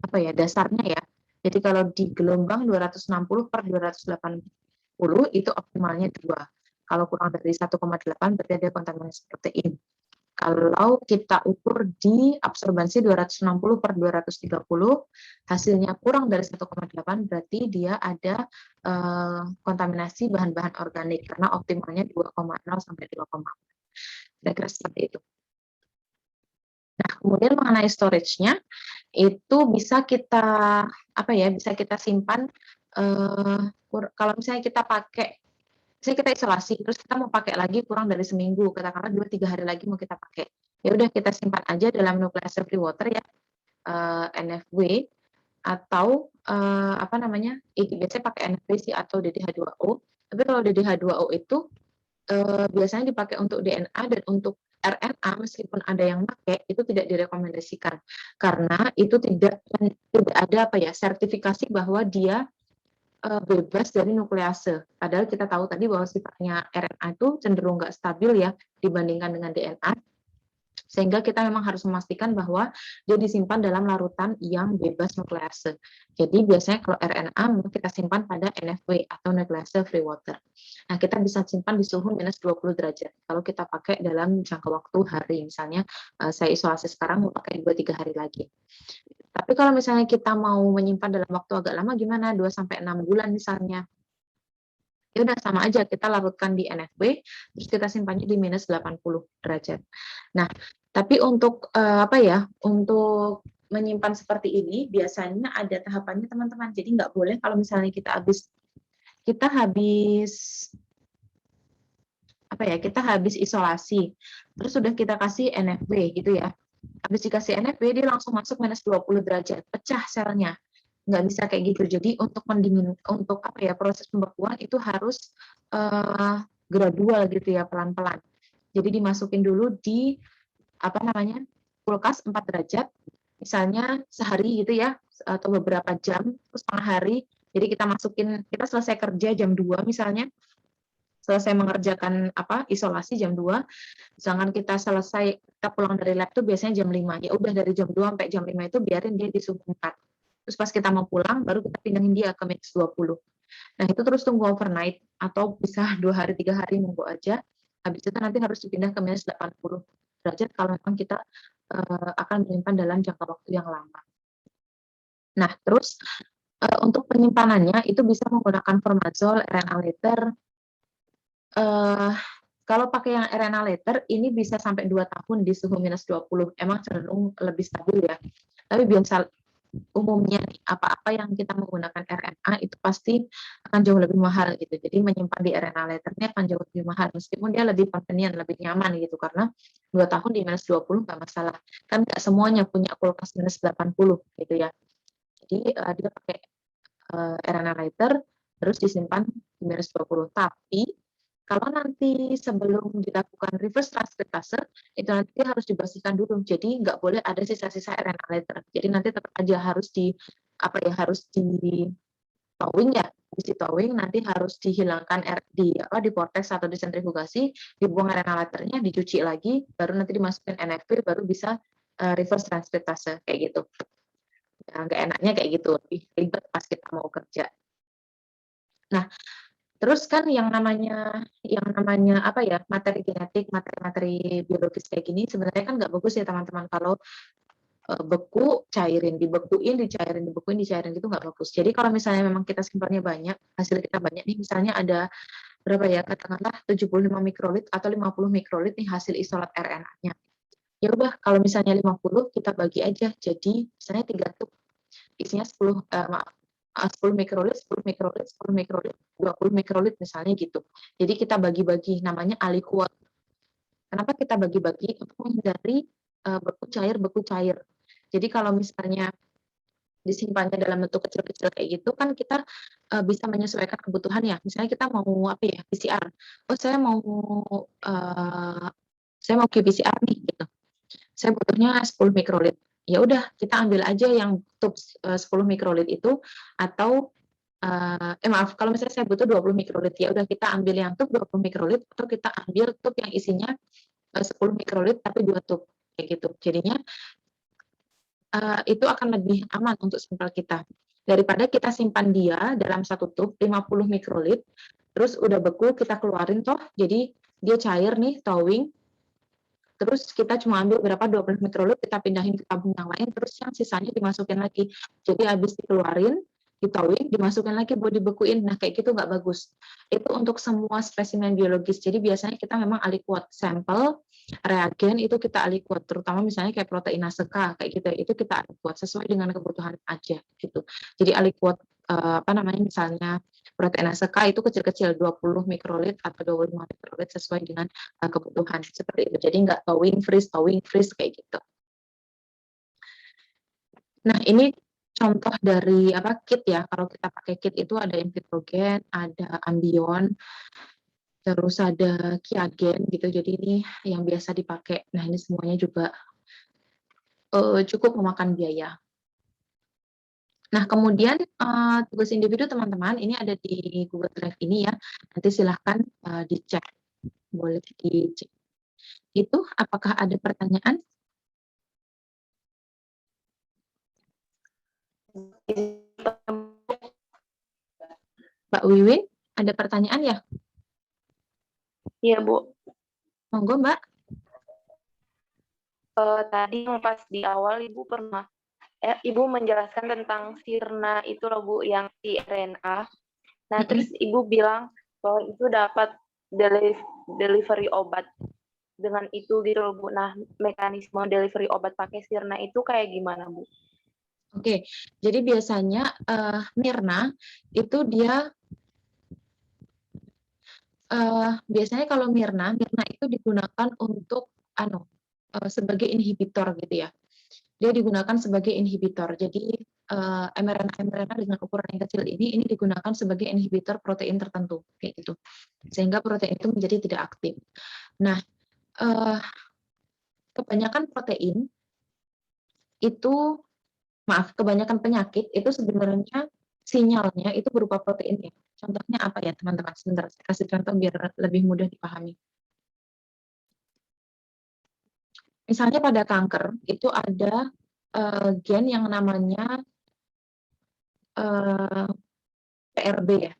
apa ya dasarnya ya. Jadi kalau di gelombang 260/280 itu optimalnya 2. Kalau kurang dari 1,8 berarti ada kontaminasi protein. Kalau kita ukur di absorbansi 260/230, hasilnya kurang dari 1,8 berarti dia ada kontaminasi bahan-bahan organik karena optimalnya 2,0 sampai 2,4. Kira-kira seperti itu. Nah, kemudian mengenai storage-nya itu bisa kita bisa kita simpan kalau misalnya kita pakai misalnya kita isolasi terus kita mau pakai lagi kurang dari seminggu, katakanlah 2-3 hari lagi mau kita pakai. Ya udah kita simpan aja dalam nuclease free water ya, NFW atau biasanya pakai NFW sih atau DDH2O. Tapi kalau DDH2O itu biasanya dipakai untuk DNA dan untuk RNA meskipun ada yang pakai itu tidak direkomendasikan karena itu tidak ada sertifikasi bahwa dia bebas dari nuklease. Padahal kita tahu tadi bahwa sifatnya RNA itu cenderung nggak stabil ya dibandingkan dengan DNA. Sehingga kita memang harus memastikan bahwa dia disimpan dalam larutan yang bebas nuklease. Jadi biasanya kalau RNA kita simpan pada NFW atau nuclease free water. Nah, kita bisa simpan di suhu minus 20 derajat. Kalau kita pakai dalam jangka waktu hari, misalnya saya isolasi sekarang mau pakai 2-3 hari lagi. Tapi kalau misalnya kita mau menyimpan dalam waktu agak lama gimana? 2-6 bulan misalnya. Ya udah sama aja kita larutkan di NFW terus kita simpannya di minus 80 derajat. Nah, tapi untuk untuk menyimpan seperti ini biasanya ada tahapannya teman-teman. Jadi nggak boleh kalau misalnya kita habis isolasi terus sudah kita kasih NFW gitu ya. Habis dikasih NFW dia langsung masuk minus 20 derajat, pecah selnya. Nggak bisa kayak gitu. Jadi untuk proses pembekuan itu harus gradual gitu ya, pelan-pelan. Jadi dimasukin dulu di kulkas 4 derajat, misalnya sehari gitu ya, atau beberapa jam, terus setengah hari. Jadi kita selesai kerja jam 2 misalnya, selesai mengerjakan isolasi jam 2, misalkan kita pulang dari lab tuh biasanya jam 5. Ya udah dari jam 2 sampai jam 5 itu biarin dia di suhu 4. Terus pas kita mau pulang baru kita pindahin dia ke minus 20. Nah, itu terus tunggu overnight atau bisa 2 hari 3 hari nunggu aja. Habis itu nanti harus dipindah ke minus 80 derajat kalau memang kita akan menyimpan dalam jangka waktu yang lama. Nah, terus untuk penyimpanannya itu bisa menggunakan formazole, RNA letter. Kalau pakai yang RNA letter ini bisa sampai 2 tahun di suhu minus 20. Emang cenderung lebih stabil ya. Tapi biasa umumnya apa-apa yang kita menggunakan RNA itu pasti akan jauh lebih mahal gitu. Jadi menyimpan di RNA letternya akan jauh lebih mahal meskipun dia lebih convenient, lebih nyaman gitu karena 2 tahun di minus 20 nggak masalah. Kan nggak semuanya punya kulkas minus 80 gitu ya. Jadi dia pakai RNA letter terus disimpan di minus 20. Tapi kalau nanti sebelum dilakukan reverse transkriptase, itu nanti harus dibersihkan dulu. Jadi nggak boleh ada sisa-sisa RNA letter. Jadi nanti tetap aja harus towing ya, di towing nanti harus dihilangkan di vortex atau disentrifugasi, dibuang RNA letternya, dicuci lagi, baru nanti dimasukin NFW, baru bisa reverse transkriptase kayak gitu. Nah, nggak enaknya kayak gitu, lebih ribet pas kita mau kerja. Nah, terus kan yang namanya materi genetik, materi biologis kayak gini sebenarnya kan nggak bagus ya teman-teman kalau beku, cairin, dibekuin, dicairin gitu nggak bagus. Jadi kalau misalnya memang kita simpannya banyak, hasil kita banyak nih, misalnya ada berapa ya, katakanlah 75 mikrolit atau 50 mikrolit nih hasil isolat RNA-nya. Ya udah kalau misalnya 50 kita bagi aja jadi misalnya 3 tub. Isinya 10 mikrolit, 10 mikrolit, 10 mikrolit, 20 mikrolit misalnya gitu. Jadi kita bagi-bagi, namanya aliquot. Kenapa kita bagi-bagi? Untuk menghindari beku cair. Jadi kalau misalnya disimpannya dalam bentuk kecil-kecil kayak gitu kan kita bisa menyesuaikan kebutuhan ya. Misalnya kita mau PCR. Oh, saya mau qPCR nih gitu. Saya butuhnya 10 mikrolit. Ya udah kita ambil aja yang tub 10 mikrolit itu atau maaf, kalau misalnya saya butuh 20 mikrolit, ya udah kita ambil yang tub 20 mikrolit, atau kita ambil tub yang isinya 10 mikrolit tapi 2 tub, kayak gitu. Jadinya itu akan lebih aman untuk sampel kita. Daripada kita simpan dia dalam satu tub 50 mikrolit, terus udah beku, kita keluarin toh, jadi dia cair nih, towing, terus kita cuma ambil berapa 20 mikrolit, kita pindahin ke tabung yang lain, terus yang sisanya dimasukin lagi. Jadi habis dikeluarin, ditowing, dimasukin lagi buat dibekuin. Nah, kayak gitu nggak bagus. Itu untuk semua spesimen biologis. Jadi biasanya kita memang aliquot sampel, reagen itu kita aliquot, terutama misalnya kayak proteinase K, kayak gitu. Itu kita aliquot sesuai dengan kebutuhan aja gitu. Jadi aliquot misalnya proteinase K itu kecil-kecil 20 mikrolit atau 25 mikrolit sesuai dengan kebutuhan seperti itu. Jadi nggak towing freeze kayak gitu. Nah, ini contoh dari kit ya. Kalau kita pakai kit itu ada Invitrogen, ada Ambion, terus ada Kiagen gitu. Jadi ini yang biasa dipakai. Nah, ini semuanya juga cukup memakan biaya. Nah, kemudian tugas individu teman-teman ini ada di Google Drive ini ya. Nanti silahkan dicek. Boleh dicek. Itu apakah ada pertanyaan? Mbak Wiwin, ada pertanyaan ya? Iya, Bu. Monggo, Mbak. Tadi yang pas di awal Ibu menjelaskan tentang sirna itu loh, Bu, yang di RNA. Nah, terus Ibu bilang bahwa itu dapat delivery obat dengan itu gitu loh, Bu. Nah, mekanisme delivery obat pakai sirna itu kayak gimana, Bu? Oke, jadi biasanya Mirna itu dia biasanya kalau Mirna itu digunakan untuk sebagai inhibitor gitu ya. Dia digunakan sebagai inhibitor. Jadi mRNA dengan ukuran yang kecil ini digunakan sebagai inhibitor protein tertentu kayak gitu. Sehingga protein itu menjadi tidak aktif. Nah, kebanyakan penyakit itu sebenarnya sinyalnya itu berupa protein ya. Contohnya apa ya teman-teman? Sebentar, saya kasih contoh biar lebih mudah dipahami. Misalnya pada kanker itu ada gen yang namanya PRB ya.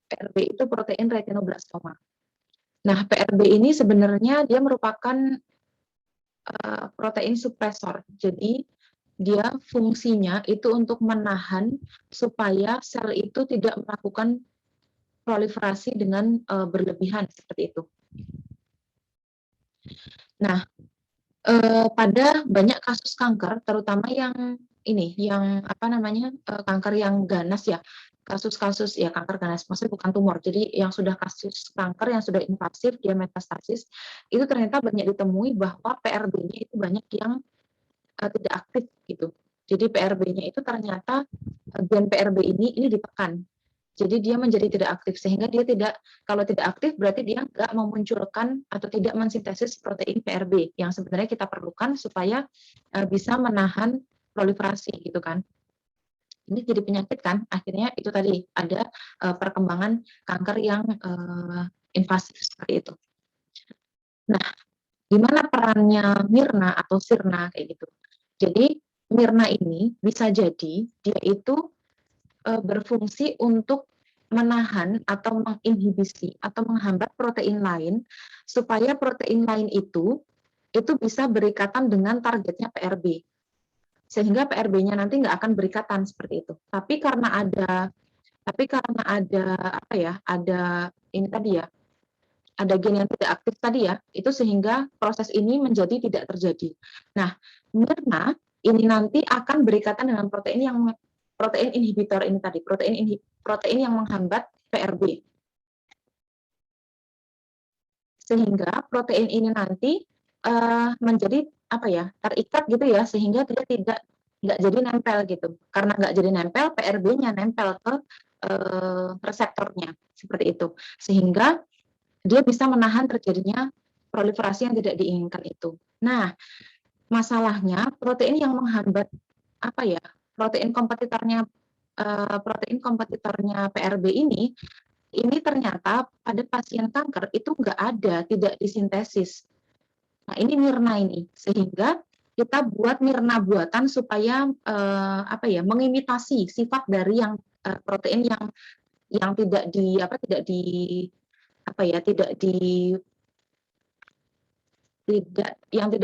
PRB itu protein retinoblastoma. Nah, PRB ini sebenarnya dia merupakan protein supresor. Jadi dia fungsinya itu untuk menahan supaya sel itu tidak melakukan proliferasi dengan berlebihan seperti itu. Nah, pada banyak kasus kanker, terutama yang kanker yang ganas ya, kasus-kasus ya kanker ganas, maksudnya bukan tumor. Jadi yang sudah kasus kanker yang sudah invasif, dia metastasis, itu ternyata banyak ditemui bahwa PRB-nya itu banyak yang tidak aktif gitu. Jadi PRB-nya itu ternyata gen PRB ini ditekan. Jadi dia menjadi tidak aktif sehingga dia kalau tidak aktif berarti dia nggak memunculkan atau tidak mensintesis protein PRB yang sebenarnya kita perlukan supaya bisa menahan proliferasi gitu kan. Ini jadi penyakit kan, akhirnya itu tadi ada perkembangan kanker yang invasif seperti itu. Nah, gimana perannya Mirna atau Sirna kayak gitu. Jadi Mirna ini bisa jadi dia itu berfungsi untuk menahan atau menginhibisi atau menghambat protein lain supaya protein lain itu bisa berikatan dengan targetnya PRB. Sehingga PRB-nya nanti nggak akan berikatan seperti itu. Tapi karena ada gen yang tidak aktif tadi ya, itu sehingga proses ini menjadi tidak terjadi. Nah, Mirna ini nanti akan berikatan dengan protein inhibitor ini tadi, protein yang menghambat PRB. Sehingga protein ini nanti menjadi terikat gitu ya, sehingga dia nggak jadi nempel gitu. Karena nggak jadi nempel, PRB-nya nempel ke reseptornya seperti itu. Sehingga dia bisa menahan terjadinya proliferasi yang tidak diinginkan itu. Nah, masalahnya protein yang menghambat protein kompetitornya protein kompetitornya PRB ini ternyata pada pasien kanker itu nggak ada, tidak disintesis. Nah, ini Mirna ini, sehingga kita buat Mirna buatan supaya mengimitasi sifat dari yang protein yang tidak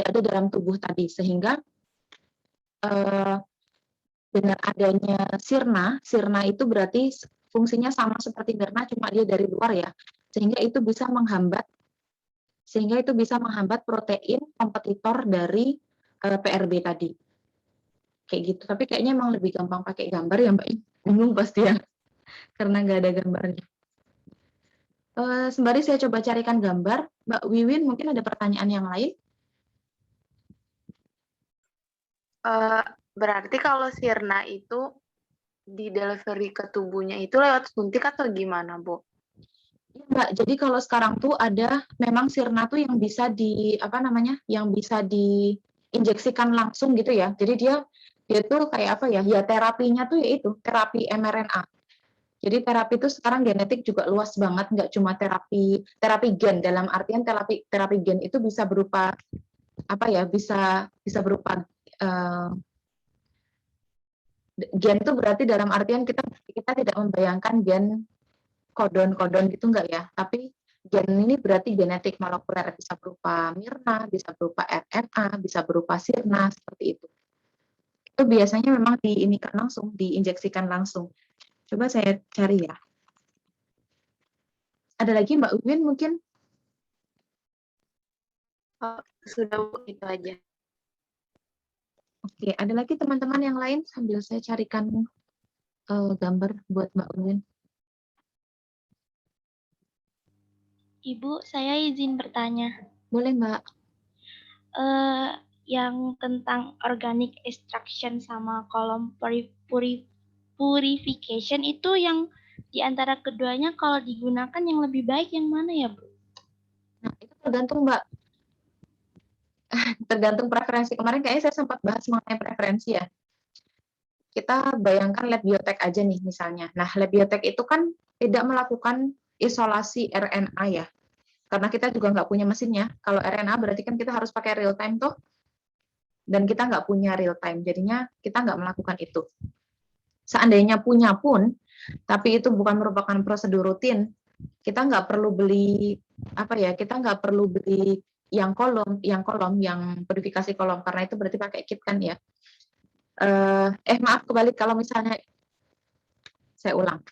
ada dalam tubuh tadi, sehingga dengan adanya sirna itu berarti fungsinya sama seperti Mirna, cuma dia dari luar ya, sehingga itu bisa menghambat protein kompetitor dari PRB tadi. Kayak gitu. Tapi kayaknya emang lebih gampang pakai gambar ya Mbak. Bingung pasti ya, karena nggak ada gambarnya. Sembari saya coba carikan gambar, Mbak Wiwin mungkin ada pertanyaan yang lain? Berarti kalau sirna itu di delivery ke tubuhnya itu lewat suntik atau gimana, Bu? Ya, Mbak, jadi kalau sekarang tuh ada memang sirna tuh yang bisa diinjeksikan langsung gitu ya. Jadi dia tuh kayak apa ya? Ya terapinya tuh yaitu terapi mRNA. Jadi terapi itu sekarang genetik juga luas banget, nggak cuma terapi gen, dalam artian terapi gen itu bisa berupa apa ya? Bisa berupa gen itu berarti dalam artian kita tidak membayangkan gen kodon gitu enggak ya, tapi gen ini berarti genetik molekuler, bisa berupa Mirna, bisa berupa RNA, bisa berupa sirna, seperti itu. Itu biasanya memang diinjeksikan langsung. Coba saya cari ya. Ada lagi Mbak Uwin mungkin? Sudah, Bu, itu aja. Oke, ada lagi teman-teman yang lain sambil saya carikan gambar buat Mbak Uwin. Ibu, saya izin bertanya. Boleh Mbak. Yang tentang organic extraction sama column purification itu yang di antara keduanya kalau digunakan yang lebih baik yang mana ya, Bu? Nah, itu tergantung Mbak. Tergantung preferensi. Kemarin kayaknya saya sempat bahas mengenai preferensi ya. Kita bayangkan lab biotek aja nih misalnya. Nah, lab biotek itu kan tidak melakukan isolasi RNA ya. Karena kita juga nggak punya mesinnya. Kalau RNA berarti kan kita harus pakai real time tuh. Dan kita nggak punya real time. Jadinya kita nggak melakukan itu. Seandainya punya pun, tapi itu bukan merupakan prosedur rutin, kita nggak perlu beli yang purifikasi kolom, karena itu berarti pakai kit kan ya. Maaf, kebalik, kalau misalnya saya ulang,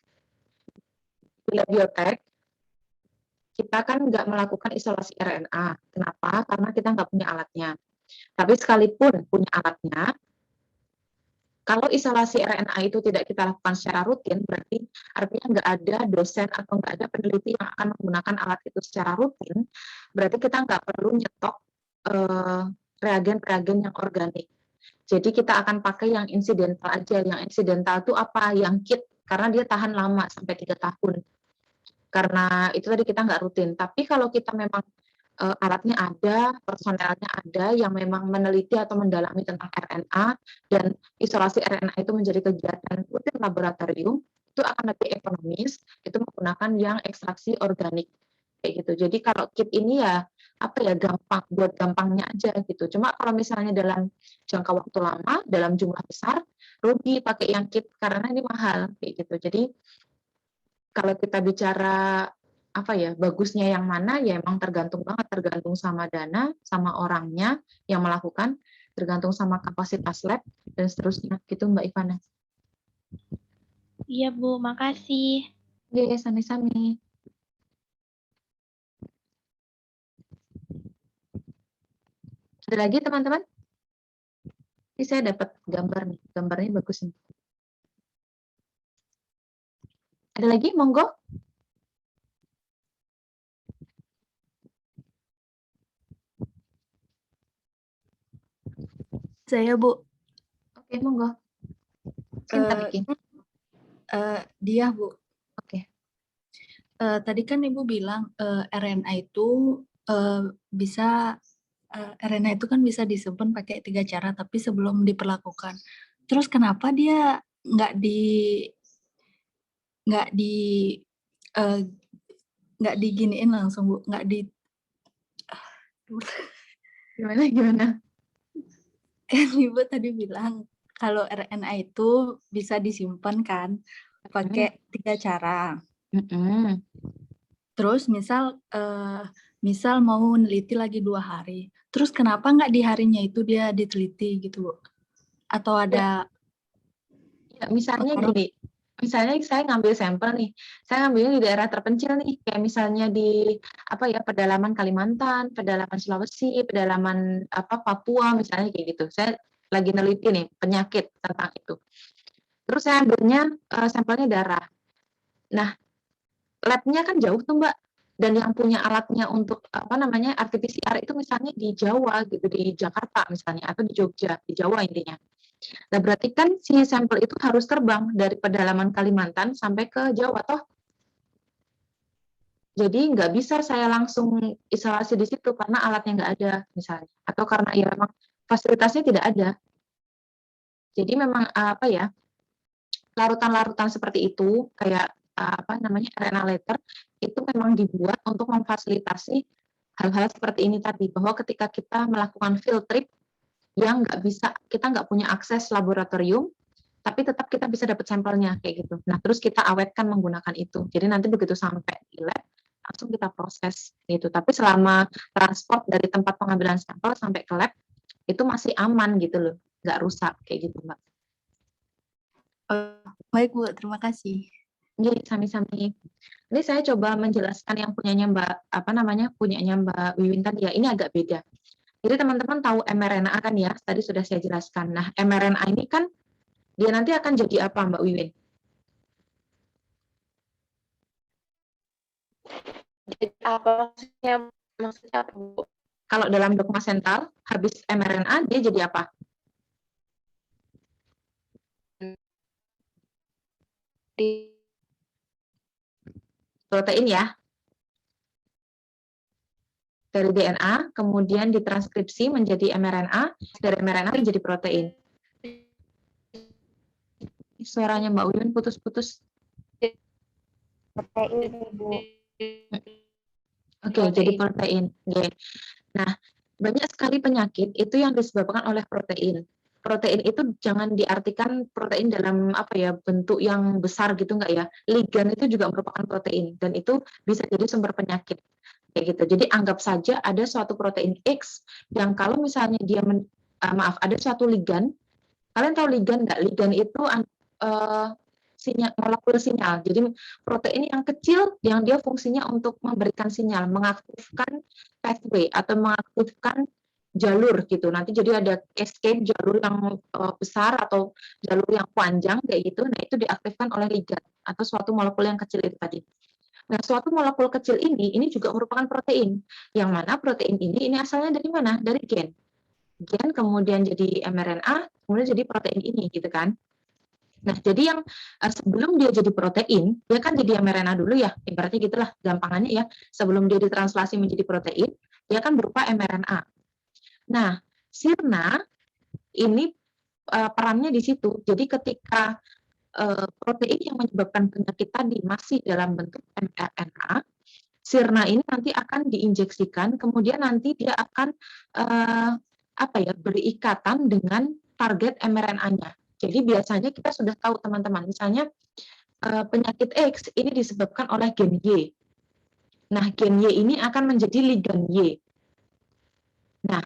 bila biotek kita kan nggak melakukan isolasi RNA. Kenapa? Karena kita nggak punya alatnya. Tapi sekalipun punya alatnya, kalau isolasi RNA itu tidak kita lakukan secara rutin, berarti artinya nggak ada dosen atau nggak ada peneliti yang akan menggunakan alat itu secara rutin, berarti kita nggak perlu nyetok reagen-reagen yang organik. Jadi kita akan pakai yang insidental aja. Yang insidental itu apa? Yang kit, karena dia tahan lama sampai 3 tahun. Karena itu tadi kita nggak rutin. Tapi kalau kita memang alatnya ada, personelnya ada yang memang meneliti atau mendalami tentang RNA, dan isolasi RNA itu menjadi kegiatan rutin laboratorium, itu akan lebih ekonomis, itu menggunakan yang ekstraksi organik. Kayak gitu. Jadi kalau kit ini ya gampang, buat gampangnya aja gitu. Cuma kalau misalnya dalam jangka waktu lama, dalam jumlah besar, rugi pakai yang kit karena ini mahal kayak gitu. Jadi kalau kita bicara bagusnya yang mana, ya emang tergantung sama dana, sama orangnya yang melakukan, tergantung sama kapasitas lab dan seterusnya gitu Mbak Ivana. Iya Bu, makasih. Iya, sami-sami. Ada lagi teman-teman? Ini saya dapat gambar nih, gambarnya bagus nih. Ada lagi, monggo? Saya, Bu. Oke, monggo. Dia, Bu. Oke. Tadi kan Ibu bilang RNA itu RNA itu kan bisa disimpan pakai 3 cara, tapi sebelum diperlakukan. Terus kenapa dia nggak di nggak di eh, nggak diginiin langsung Bu, nggak di Gimana? kan Ibu tadi bilang kalau RNA itu bisa disimpan kan pakai 3 cara. Mm-mm. Terus misal mau neliti lagi 2 hari. Terus kenapa nggak di harinya itu dia diteliti gitu Bu? Atau ada Ya, misalnya orang gini, misalnya saya ngambil sampel nih, saya ngambilnya di daerah terpencil nih, kayak misalnya di apa ya, pedalaman Kalimantan, pedalaman Sulawesi, pedalaman apa Papua misalnya kayak gitu. Saya lagi neliti nih penyakit tentang itu. Terus saya ambilnya sampelnya darah. Nah, labnya kan jauh tuh Mbak. Dan yang punya alatnya untuk apa namanya RT-PCR itu misalnya di Jawa gitu, di Jakarta misalnya atau di Jogja, di Jawa intinya. Nah, berarti kan si sampel itu harus terbang dari pedalaman Kalimantan sampai ke Jawa toh. Jadi nggak bisa saya langsung isolasi di situ karena alatnya nggak ada misalnya. Atau karena ya memang fasilitasnya tidak ada. Jadi memang apa ya, larutan-larutan seperti itu kayak apa namanya RNA letter itu memang dibuat untuk memfasilitasi hal-hal seperti ini tadi, bahwa ketika kita melakukan field trip yang nggak bisa, kita nggak punya akses laboratorium, tapi tetap kita bisa dapat sampelnya kayak gitu. Nah, terus kita awetkan menggunakan itu. Jadi nanti begitu sampai di lab, langsung kita proses gitu. Tapi selama transport dari tempat pengambilan sampel sampai ke lab, itu masih aman gitu loh, nggak rusak kayak gitu, Mbak. baik Bu, terima kasih. Jadi sami-sami. Ini saya coba menjelaskan yang punyanya Mbak, apa namanya, punyanya Mbak Wiwin tadi ya, ini agak beda. Jadi teman-teman tahu mRNA kan ya, tadi sudah saya jelaskan. Nah, mRNA ini kan dia nanti akan jadi apa Mbak Wiwin? Jadi apa maksudnya apa Bu? Kalau dalam dogma sentral, habis mRNA dia jadi apa? Di Protein ya. Dari DNA, kemudian ditranskripsi menjadi mRNA, dari mRNA menjadi protein. Suaranya Mbak Wiwin putus-putus. protein Bu. Oke, jadi protein. Oke. Nah, banyak sekali penyakit itu yang disebabkan oleh protein. Protein itu jangan diartikan protein dalam apa ya, bentuk yang besar gitu enggak ya. Ligan itu juga merupakan protein dan itu bisa jadi sumber penyakit. Kayak gitu. Jadi anggap saja ada suatu protein X yang kalau misalnya dia ada suatu ligan. Kalian tahu ligan enggak? Ligan itu sinyal, molekul sinyal. Jadi protein yang kecil yang dia fungsinya untuk memberikan sinyal, mengaktifkan pathway atau mengaktifkan jalur gitu. Nanti jadi ada cascade jalur yang besar atau jalur yang panjang kayak gitu. Nah, itu diaktifkan oleh ligan atau suatu molekul yang kecil itu tadi. Nah, suatu molekul kecil ini juga merupakan protein. Yang mana protein ini asalnya dari mana? Dari gen. Gen kemudian jadi mRNA, kemudian jadi protein ini gitu kan. Nah, jadi yang sebelum dia jadi protein, dia kan jadi mRNA dulu ya, ibaratnya gitulah gampangannya ya. Sebelum dia ditranslasi menjadi protein, dia kan berupa mRNA. Nah, sirna ini perannya di situ. Jadi ketika protein yang menyebabkan penyakit tadi masih dalam bentuk mRNA, sirna ini nanti akan diinjeksikan, kemudian nanti dia akan berikatan dengan target mRNA-nya. Jadi biasanya kita sudah tahu teman-teman, misalnya penyakit X ini disebabkan oleh gen Y. Nah, gen Y ini akan menjadi ligan Y. Nah,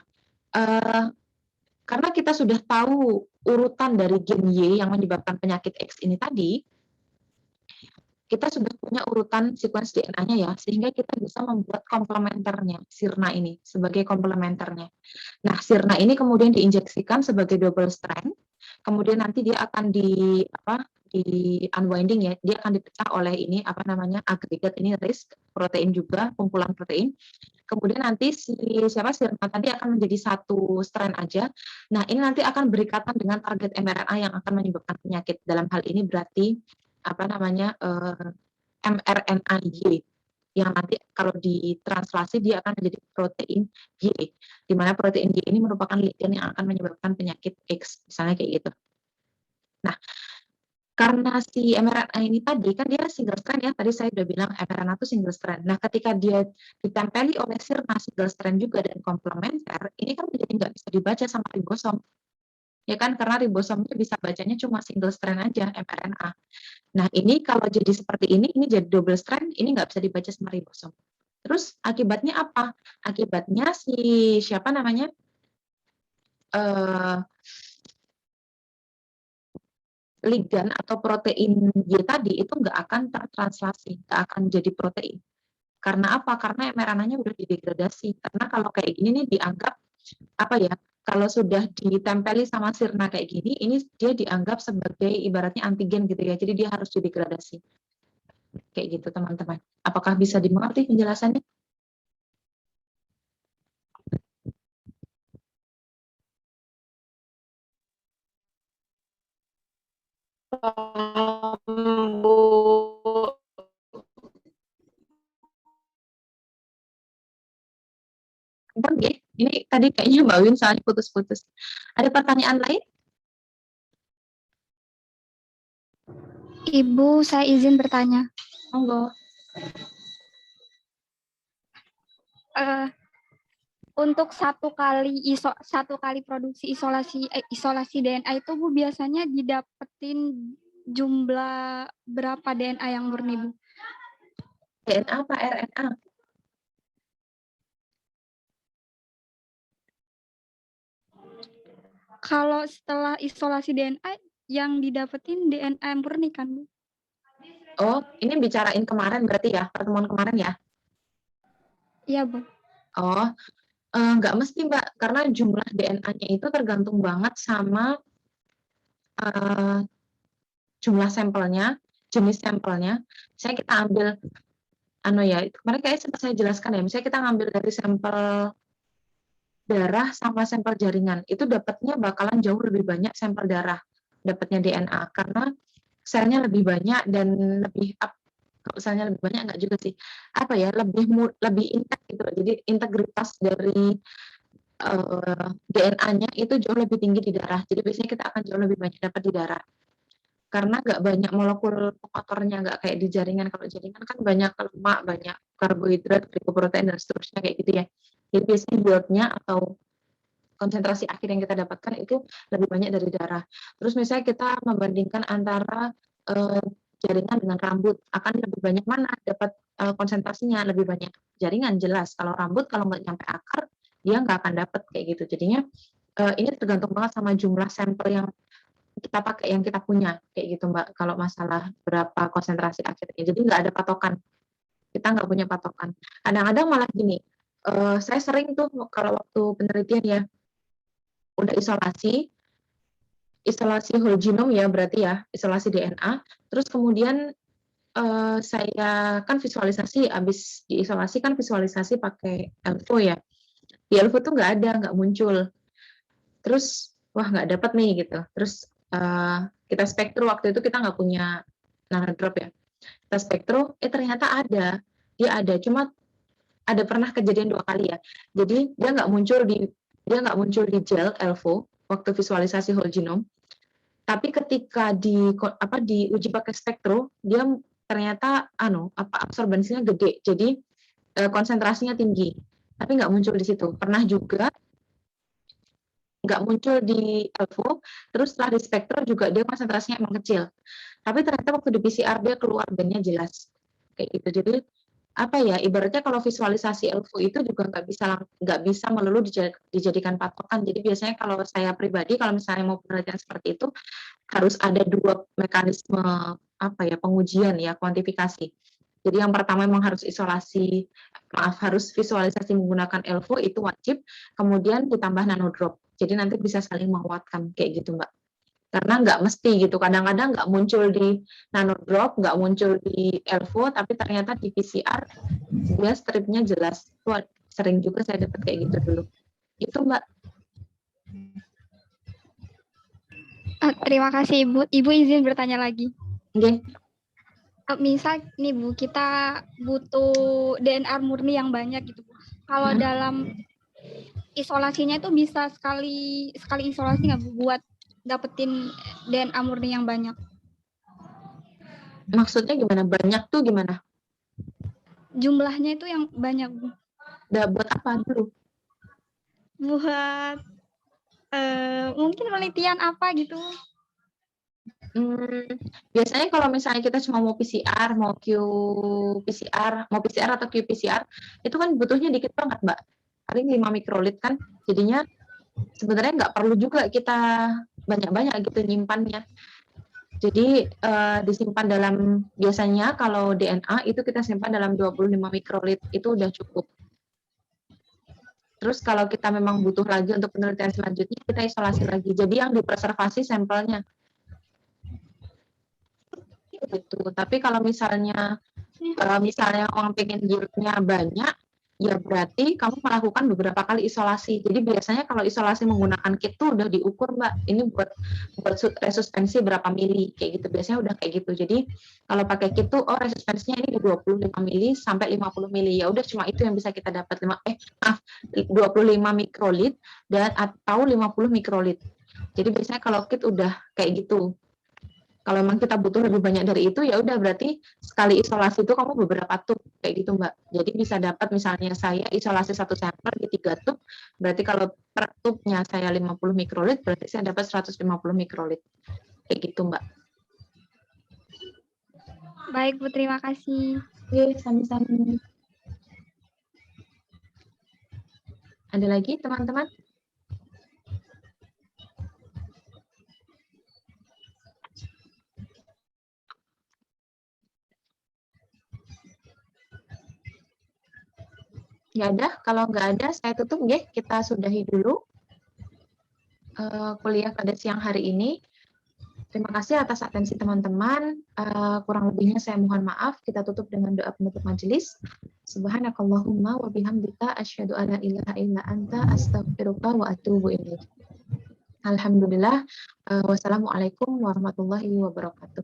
karena kita sudah tahu urutan dari gen Y yang menyebabkan penyakit X ini tadi, kita sudah punya urutan sequence DNA-nya ya, sehingga kita bisa membuat komplementernya, sirna ini, sebagai komplementernya. Nah, sirna ini kemudian diinjeksikan sebagai double strand, kemudian nanti dia akan di unwinding ya, dia akan dipecah oleh ini agregat ini RISC protein juga, kumpulan protein. Kemudian nanti sirna tadi akan menjadi satu strand aja. Nah, ini nanti akan berikatan dengan target mRNA yang akan menyebabkan penyakit. Dalam hal ini berarti mRNA Y, yang nanti kalau ditranslasi dia akan menjadi protein Y, di mana protein Y ini merupakan ligan yang akan menyebabkan penyakit X, misalnya kayak gitu. Nah, karena si mRNA ini tadi kan dia single strand ya, tadi saya udah bilang mRNA itu single strand. Nah, ketika dia ditempeli oleh sirna single strand juga dan komplementer, ini kan menjadi nggak bisa dibaca sama ribosom. Ya kan, karena ribosom itu bisa bacanya cuma single strand aja, mRNA. Nah, ini kalau jadi seperti ini jadi double strand, ini nggak bisa dibaca sama ribosom. Terus akibatnya apa? Akibatnya si siapa namanya? Ligan atau protein Y tadi itu nggak akan tertranslasi, nggak akan jadi protein. Karena apa? Karena mRNA-nya udah didegradasi. Karena kalau kayak gini nih dianggap apa ya? Kalau sudah ditempeli sama sirna kayak gini, ini dia dianggap sebagai ibaratnya antigen gitu ya. Jadi dia harus didegradasi. Kayak gitu teman-teman. Apakah bisa dimengerti penjelasannya? Bu. Ini tadi kayaknya Mbak Win soalnya putus-putus. Ada pertanyaan lain? Ibu, saya izin bertanya. Monggo. Untuk satu kali produksi isolasi DNA itu Bu biasanya didapetin jumlah berapa DNA yang murni Bu? DNA apa RNA? Kalau setelah isolasi DNA yang didapetin DNA murni kan Bu? Oh, ini bicarain kemarin berarti ya, pertemuan kemarin ya? Iya Bu. Oh, nggak mesti Mbak, karena jumlah DNA-nya itu tergantung banget sama jumlah sampelnya, jenis sampelnya. Misalnya kita ambil, kemarin kayak sempat saya jelaskan ya, misalnya kita ngambil dari sampel darah sama sampel jaringan, itu dapatnya bakalan jauh lebih banyak sampel darah, dapatnya DNA, karena selnya lebih banyak dan lebih kalau misalnya lebih banyak enggak juga sih, lebih intact gitu. Jadi integritas dari DNA-nya itu jauh lebih tinggi di darah. Jadi biasanya kita akan jauh lebih banyak dapat di darah. Karena nggak banyak molekul pengotornya, nggak kayak di jaringan. Kalau jaringan kan banyak lemak, banyak karbohidrat, glicoprotein, dan seterusnya kayak gitu ya. Jadi biasanya buatnya atau konsentrasi akhir yang kita dapatkan itu lebih banyak dari darah. Terus misalnya kita membandingkan antara jaringan dengan rambut, akan lebih banyak mana dapat konsentrasinya, lebih banyak jaringan jelas. Kalau rambut kalau nggak nyampe akar, dia nggak akan dapat kayak gitu. Jadinya ini tergantung banget sama jumlah sampel yang kita pakai, yang kita punya kayak gitu Mbak. Kalau masalah berapa konsentrasi akhirnya, jadi nggak ada patokan. Kita nggak punya patokan. Kadang-kadang malah gini, saya sering tuh kalau waktu penelitian ya, udah isolasi whole genome ya berarti ya, isolasi DNA, terus kemudian saya kan visualisasi, habis diisolasi kan visualisasi pakai ELVO ya. Di ELVO tuh nggak muncul. Terus, wah nggak dapat nih gitu. Terus kita spektro, waktu itu kita nggak punya nanodrop ya. Kita spektro, ternyata ada. Dia ada, cuma ada pernah kejadian 2 kali ya. Jadi dia nggak muncul di gel ELVO waktu visualisasi whole genome. Tapi ketika diuji pakai spektro, dia ternyata absorbensinya gede, jadi konsentrasinya tinggi, tapi nggak muncul di situ. Pernah juga nggak muncul di ELVO, terus setelah di spektro juga dia konsentrasinya emang kecil, tapi ternyata waktu di PCR dia keluar bandnya jelas kayak gitu. Jadi ibaratnya kalau visualisasi ELVO itu juga nggak bisa melulu dijadikan patokan. Jadi biasanya kalau saya pribadi, kalau misalnya mau penelitian seperti itu, harus ada 2 mekanisme pengujian ya, kuantifikasi. Jadi yang pertama memang harus visualisasi menggunakan ELVO, itu wajib, kemudian ditambah nanodrop. Jadi nanti bisa saling menguatkan kayak gitu Mbak. Karena nggak mesti gitu, kadang-kadang nggak muncul di nanodrop, nggak muncul di ELVO, tapi ternyata di PCR dia stripnya jelas. Itu sering juga saya dapat kayak gitu dulu. Itu Mbak. Terima kasih Ibu. Ibu izin bertanya lagi. Oke. Misal nih Bu, kita butuh DNA murni yang banyak gitu Bu. Kalau dalam isolasinya itu bisa sekali isolasi nggak Bu buat dapetin DNA murni yang banyak? Maksudnya gimana? Banyak tuh gimana? Jumlahnya itu yang banyak, Bu. Udah buat apa dulu? Buat mungkin penelitian apa gitu. Biasanya kalau misalnya kita cuma mau PCR, mau qPCR, mau PCR atau qPCR, itu kan butuhnya dikit banget, Mbak. Paling 5 mikrolit kan. Jadinya sebenarnya nggak perlu juga kita banyak-banyak gitu nyimpannya. Jadi disimpan dalam, biasanya kalau DNA itu kita simpan dalam 25 mikrolit, itu udah cukup. Terus kalau kita memang butuh lagi untuk penelitian selanjutnya, kita isolasi lagi. Jadi yang dipreservasi sampelnya. Gitu. Tapi kalau misalnya orang pengen yieldnya banyak, ya berarti kamu melakukan beberapa kali isolasi. Jadi biasanya kalau isolasi menggunakan kit tuh udah diukur, Mbak. Ini buat resuspensi berapa mili, kayak gitu. Biasanya udah kayak gitu. Jadi kalau pakai kit tuh, resuspensinya ini di 25 mili sampai 50 mili. Ya udah cuma itu yang bisa kita dapat 25 mikrolit dan atau 50 mikrolit. Jadi biasanya kalau kit udah kayak gitu. Kalau memang kita butuh lebih banyak dari itu, ya udah berarti sekali isolasi itu kamu beberapa tub kayak gitu, Mbak. Jadi bisa dapat misalnya saya isolasi 1 sampel di 3 tub, berarti kalau per tubnya saya 50 mikrolit, berarti saya dapat 150 mikrolit. Kayak gitu, Mbak. Baik, Bu, terima kasih. Oke, sami-sami. Ada lagi teman-teman? Nggak ada, kalau nggak ada saya tutup ya, kita sudahi dulu kuliah pada siang hari ini. Terima kasih atas atensi teman-teman, kurang lebihnya saya mohon maaf, kita tutup dengan doa penutup majelis. Subhanakallahumma wa bihamdika asyhadu alla ilaha illa anta astaghfiruka wa atubu ilaik. Alhamdulillah, wassalamualaikum warahmatullahi wabarakatuh.